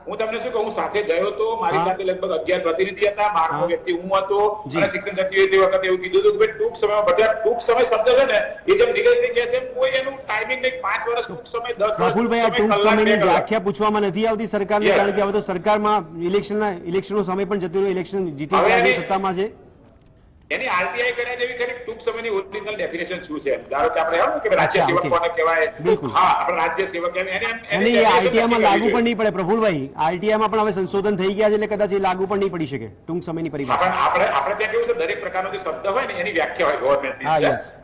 Speaker 4: હું તમને શું કહું, હું સાથે ગયો તો મારી સાથે લગભગ 11 પ્રતિનિધિ હતા, 12મો વ્યક્તિ હું હતો અને શિક્ષણ સચિવે તે વખતે એવું કીધું હતું કે ટૂંક સમયમાં બધા ટૂંક સમય શબ્દ છે ને એ જેમ નીકળી ગયા છે કોઈ એનું ટાઈમિંગ નહીં, 5 વર્ષ ટૂંક સમય 10 વર્ષ.
Speaker 1: પ્રફુલભાઈ, આ ટૂંક સમયની વ્યાખ્યા પૂછવામાં નથી આવતી સરકારને કારણ કે હવે તો સરકારમાં ઇલેક્શનનો સમય પણ જતો રહ્યો, ઇલેક્શન જીતી સત્તામાં છે.
Speaker 4: એની આરટીઆઈ કર્યા જેવી ખરી ટૂંક સમયની ઓરિજિનલ ડેફિનેશન શું છે? ધારો કે આપણે કે રાજ્ય સેવક કોને કહેવાય? હા, આપણે રાજ્ય સેવક એની
Speaker 1: આરટીઆઈ માં લાગુ પણ નહીં પડે પ્રફુલભાઈ. આરટીઆઈ માં પણ હવે સંશોધન થઈ ગયા છે એટલે કદાચ એ લાગુ પણ નહીં પડી શકે ટૂંક સમયની પરિભાષા.
Speaker 4: આપણે ત્યાં કેવું છે, દરેક પ્રકારનો જે શબ્દ હોય ને એની વ્યાખ્યા હોય ગવર્મેન્ટની.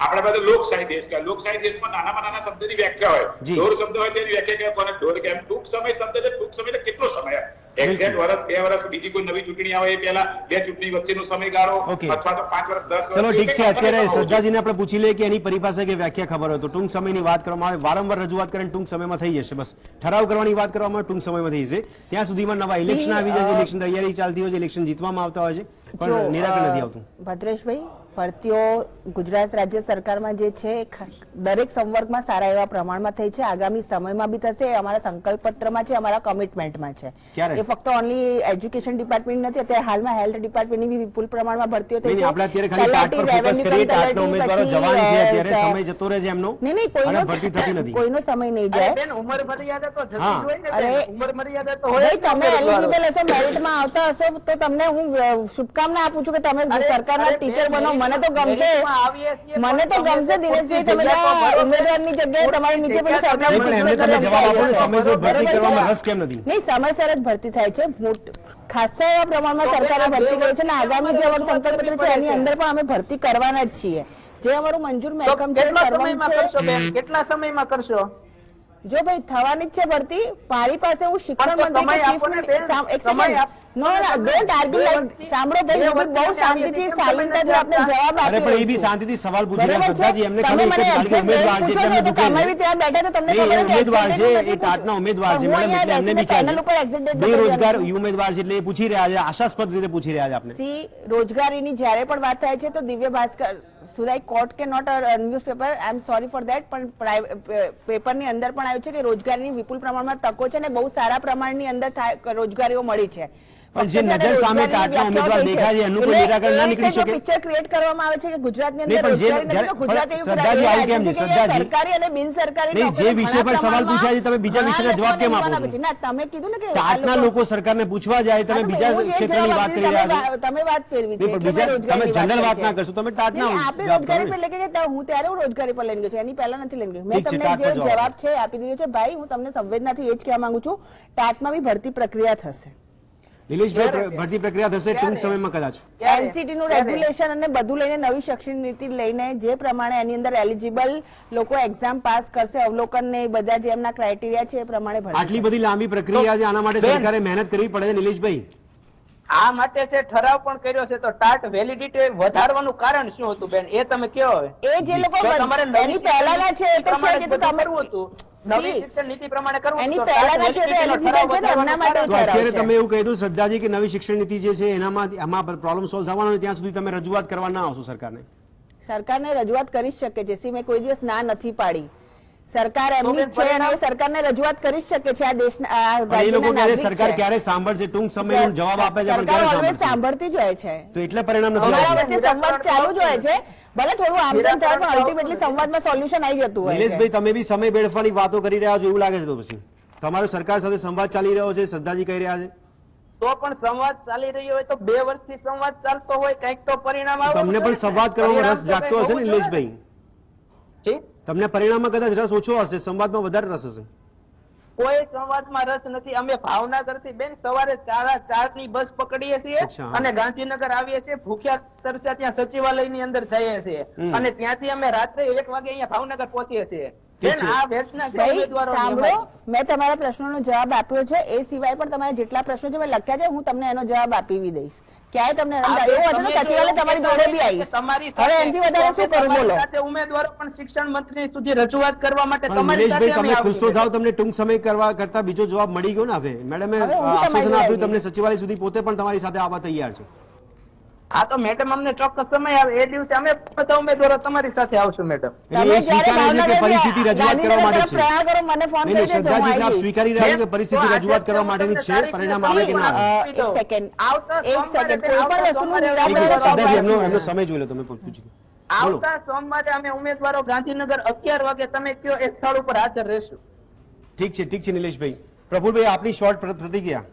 Speaker 4: આપણે બધા લોકશાહી દેશ કે લોકશાહી દેશમાં નાનામાં નાના શબ્દની વ્યાખ્યા હોય. ઢોર શબ્દ હોય તેની વ્યાખ્યા કોને ઢોર કેમ? ટૂંક સમય શબ્દ છે. ટૂંક સમય કેટલો સમય? એક્ઝેક્ટ વર્ષ, 2 વર્ષ, બીજી કોઈ નવી ચૂંટણી આવે એ પહેલા 2 ચૂંટણી વચ્ચેનો સમયગાળો અથવા તો 5 વર્ષ, 10 વર્ષ.
Speaker 1: ચલો ઠીક છે, અત્યારે શ્રદ્ધાજીને આપણે પૂછી લઈએ કે એની પરિભાષા કે વ્યાખ્યા ખબર હોય તો ટૂંક સમયની વાત કરવામાં આવે, વારંવાર રજૂઆત કરીને ટૂંક સમયમાં થઈ જશે. બસ ઠરાવ કરવાની વાત કરવામાં આવે ટૂંક સમયમાં થઈ જશે. ત્યાં સુધીમાં નવા ઇલેક્શન આવી જાય છે, ઇલેક્શન તૈયારી ચાલતી હોય છે, ઇલેક્શન જીતવામાં આવતા હોય છે પણ નિરાકરણ નથી આવતું.
Speaker 2: ભદ્રેશભાઈ, ભરતીઓ ગુજરાત રાજ્ય સરકારમાં જે છે દરેક સંવર્ગમાં સારા એવા પ્રમાણમાં થઈ છે, આગામી સમયમાં બી થશે. અમારા સંકલ્પ પત્રમાં છે, અમારા કમિટમેન્ટમાં છે. એ ફક્ત ઓનલી એજ્યુકેશન ડિપાર્ટમેન્ટ નથી, અત્યારે હાલમાં હેલ્થ ડિપાર્ટમેન્ટની બી વિપુલ પ્રમાણમાં ભરતીઓ થઈ છે.
Speaker 1: આપણે અત્યારે ખાલી ટાટ પર ફોકસ કરીએ, ટાટના ઉમેદવારો જવાન છે, અત્યારે સમય જતો રહે છે એમનો.
Speaker 2: નહીં, ભરતી થતી નથી, કોઈનો સમય નહીં જાય.
Speaker 3: ઉંમર મર્યાદા તો જતી જ હોય ને. ઉંમર મર્યાદા તો હોય.
Speaker 2: તમે એલિજિબલ હશો, મેરિટમાં આવતા હશો તો તમને હું શુભકામના આપું છું કે તમે સરકારના ટીચર બનો. મને તો ગમશે, દિનેશભાઈ, તમે ઉમેદવારની જગ્યાએ તમારી નીચે પેલી સરકાર નહીં, સમયસર જ ભરતી થાય છે. ખાસા એવા પ્રમાણમાં સરકારે ભરતી કરી છે અને આગામી જે અમારું સંકલ્પ પત્ર છે એની અંદર પણ અમે ભરતી કરવાના જ છીએ. જે અમારું મંજૂર મહેકમ છે,
Speaker 3: કેટલા સમયમાં કરશો?
Speaker 2: જો ભાઈ થવાની જ છે ભરતી. મારી પાસે હું શિક્ષણ મંત્રી સાંભળો ભાઈ, બહુ શાંતિથી શાલીનતાથી આપણે જવાબ
Speaker 1: આપો. પણ એ બી શાંતિથી સવાલ પૂછી રહ્યા શ્રદ્ધાજી, એમને ખાલી એક ઉમેદવાર છે એટલે
Speaker 2: તમે ત્યાં બેઠા તો તમને
Speaker 1: ઉમેદવાર છે, એ ટાટના ઉમેદવાર છે મેડમ, એટલે એમને બી ખ્યાલ છે. બેરોજગાર ઉમેદવાર છે એટલે એ પૂછી રહ્યા છે, આશાસ્પદ રીતે પૂછી રહ્યા છે આપણે.
Speaker 2: રોજગારીની જ્યારે પણ વાત થાય છે તો Divya Bhaskar should I quote કે not a newspaper, I am sorry for that, પણ પેપરની અંદર પણ આવ્યું છે કે રોજગારીની વિપુલ પ્રમાણમાં તકો છે અને બહુ સારા પ્રમાણની અંદર રોજગારીઓ મળી છે.
Speaker 1: પણ જે નજર સામે ટાટના ઉમેદવાર દેખાય છે એનું કોઈ નિરાકરણ ના નીકળી શકે.
Speaker 2: પિક્ચર ક્રિએટ કરવામાં આવે છે કે ગુજરાતની અંદર રોજગારી નથી, તો ગુજરાત સરકારી અને બિનસરકારી
Speaker 1: જે વિષય પર સવાલ પૂછ્યા છે તમે બીજા વિષયના જવાબ કેમ આપો છો?
Speaker 2: ના, તમે કીધું ને કે
Speaker 1: ટાટના લોકો સરકારને પૂછવા જાય, તમે બીજા ક્ષેત્રની વાત કરી રહ્યા છો.
Speaker 2: તમે વાત ફેરવી છે,
Speaker 1: તમે જનરલ વાત ના કરશો, તમે ટાટના
Speaker 2: આપણે રોજગારી પર લઈ ગયા. હું ત્યારે રોજગારી પર લઈને ગયો છું, એની પહેલા નથી લઈને ગયો. મેં તમને જે જવાબ છે આપી દીધો છે. ભાઈ, હું તમને સંવેદનાથી એ જ કહેવા માંગુ છું, ટાટમાં બી ભરતી પ્રક્રિયા થશે.
Speaker 1: નિલેશભાઈ, ભરતી પ્રક્રિયા થશે ટૂંક સમયમાં કદાચ.
Speaker 2: એનસીટી નું રેગ્યુલેશન અને બધું લઈને નવી શૈક્ષણિક નીતિ લઈને જે પ્રમાણે એની અંદર એલિજિબલ લોકો એક્ઝામ પાસ કરશે, અવલોકન ને બધા જે એમના ક્રાઇટેરિયા છે એ પ્રમાણે ભરશે.
Speaker 1: આટલી બધી લાંબી પ્રક્રિયા છે, આના માટે સરકારે મહેનત કરવી પડે છે નિલેશભાઈ.
Speaker 3: આ માટે છે ઠરાવ પણ કર્યો છે, તો ટાટ વેલિડિટી વધારવાનું કારણ શું હતું બેન એ તમે કહો. હવે
Speaker 2: એ જે લોકો એની પહેલાના છે એ તો છે કે તમે
Speaker 3: હતું નવી શિક્ષણ નીતિ પ્રમાણે કરવું,
Speaker 2: એની પહેલાના છે તો એલિજિબલ છે ને એમના માટે
Speaker 1: અત્યારે તમે એવું કહી દો શ્રદ્ધાજી કે નવી શિક્ષણ નીતિ જે છે એમાં પ્રોબ્લેમ સોલ્વ થવાનો, ત્યાં સુધી તમે રજૂઆત કરવા ના આવશો સરકારને?
Speaker 2: સરકારને રજૂઆત કરી શકે છે. મેં કોઈ દિવસ ના નથી પાડી. સરકાર એમની છે અને સરકારને રજૂઆત કરી શકે છે. આ દેશના
Speaker 1: એ લોકો કહે છે સરકાર ક્યારે સાંભળશે, ટૂંક સમયમાં જવાબ આપે છે પણ ક્યારે સાંભળશે?
Speaker 2: સાંભળતી જ હોય છે,
Speaker 1: તો એટલે પરિણામ નથી.
Speaker 2: અમારા વચ્ચે સંવાદ ચાલુ જ હોય છે. ભલે થોડું આમદન થાય પણ અલ્ટિમેટલી સંવાદમાં સોલ્યુશન આવી જતું હોય.
Speaker 1: નિલેશભાઈ, તમે બી સમય વેડફવાની વાતો કરી રહ્યા છો એવું લાગે છે. તો પછી તમારો સરકાર સાથે સંવાદ ચાલી રહ્યો છે, શ્રદ્ધાજી કહી રહ્યા છે.
Speaker 3: તો તો પણ સંવાદ ચાલી રહ્યો હોય તો 2 વર્ષથી સંવાદ ચાલતો હોય કંઈક તો પરિણામ આવે.
Speaker 1: તમને પણ સંવાદ કરવામાં રસ જાગતો હશે ને નિલેશભાઈ?
Speaker 3: જી,
Speaker 1: તમને પરિણામમાં કદાચ રસ ઓછો હશે, સંવાદમાં વધારે રસ હશે.
Speaker 3: કોઈ સંવાદમાં રસ નથી. અમે ભાવનગર થી બેન સવારે 4:04 ની બસ પકડીએ છીએ અને ગાંધીનગર આવીએ છીએ, ભૂખ્યા તરસ્યા ત્યાં સચિવાલય ની અંદર જઈએ છીએ અને ત્યાંથી અમે રાત્રે 1 વાગે અહીંયા ભાવનગર પહોંચીએ છીએ.
Speaker 2: સાંભળો, મેં તમારા પ્રશ્નોનો જવાબ આપ્યો છે. એ સિવાય પણ તમારા જેટલા પ્રશ્નો છે મેં લખ્યા છે, હું તમને એનો જવાબ આપી દઈશ. ક્યાંય તમને એવું હશે તો સચિવાલય તમારી જોડે બી આવીશ. હવે એનાથી વધારે શું કરું બોલો?
Speaker 3: ઉમેદવારો પણ શિક્ષણ મંત્રી સુધી રજૂઆત કરવા માટે
Speaker 1: નિલેશભાઈ તમે ખુશ તો થાવ, તમને ટૂંક સમય કરતા બીજો જવાબ મળી ગયો ને. હવે મેડમે આશ્વાસન આપ્યું તમને સચિવાલય સુધી, પોતે પણ તમારી સાથે આવવા તૈયાર છે.
Speaker 3: હા તો મેડમ અમને ચોક્કસ સમય આવે એ દિવસે અમે બધા ઉમેદવારો તમારી સાથે આવશું મેડમ.
Speaker 1: પરિસ્થિતિ રજૂઆત કરવા માટે છે. સ્વીકારી રહ્યા કે પરિસ્થિતિ રજૂઆત કરવા માટેની છે, પરિણામ આવે કે ના આવે? એમનો સમય જોઈ લો તમે.
Speaker 3: આવતા સોમવારે અમે ઉમેદવારો ગાંધીનગર 11 વાગે તમે કયો એ સ્થળ ઉપર હાજર રહેશું.
Speaker 1: ઠીક છે, ઠીક છે નિલેશભાઈ. પ્રફુલભાઈ આપની શોર્ટ પ્રતિક્રિયા.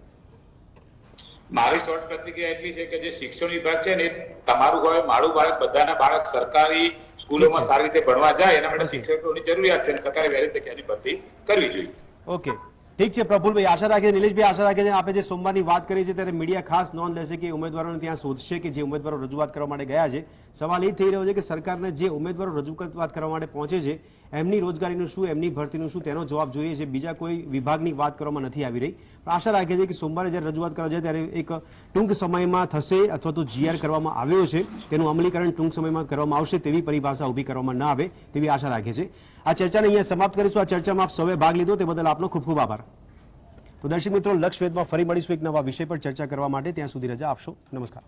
Speaker 4: મારી શોર્ટ પ્રતિક્રિયા એટલી છે કે જે શિક્ષણ વિભાગ છે ને તમારું હોય મારું બાળક બધાના બાળક સરકારી સ્કૂલોમાં સારી રીતે ભણવા જાય એના માટે શિક્ષકોની જરૂરિયાત છે, સરકારે વહેલી તકે એની ભરતી કરવી જોઈએ.
Speaker 1: ઓકે, ઠીક છે પ્રફુલભાઈ. આશા રાખે નિલેશભાઈ, આશા રાખે છે આપણે જે સોમવારની વાત કરી છે ત્યારે મીડિયા ખાસ નોંધ લેશે કે ઉમેદવારોને ત્યાં શોધશે કે જે ઉમેદવારો રજૂઆત કરવા માટે ગયા છે. સવાલ એ થઈ રહ્યો છે કે સરકારને જે ઉમેદવારો રજૂઆત કરવા માટે પહોંચે છે એમની રોજગારીનું શું, એમની ભરતીનું શું, તેનો જવાબ જોઈએ છે. બીજા કોઈ વિભાગની વાત કરવામાં નથી આવી રહી. પણ આશા રાખે છે કે સોમવારે જ્યારે રજૂઆત કરવા જાય ત્યારે એક ટૂંક સમયમાં થશે અથવા તો જીઆર કરવામાં આવ્યો છે તેનું અમલીકરણ ટૂંક સમયમાં કરવામાં આવશે તેવી પરિભાષા ઊભી કરવામાં ન આવે તેવી આશા રાખે છે. આ ચર્ચાને અહીંયા સમાપ્ત કરીશું. આ ચર્ચામાં આપ સૌએ ભાગ લીધો તે બદલ આપનો ખૂબ ખૂબ આભાર. તો દર્શક મિત્રો, લક્ષવેધમાં ફરી મળીશું એક નવા વિષય પર ચર્ચા કરવા માટે. ત્યાં સુધી રજા આપશો. નમસ્કાર.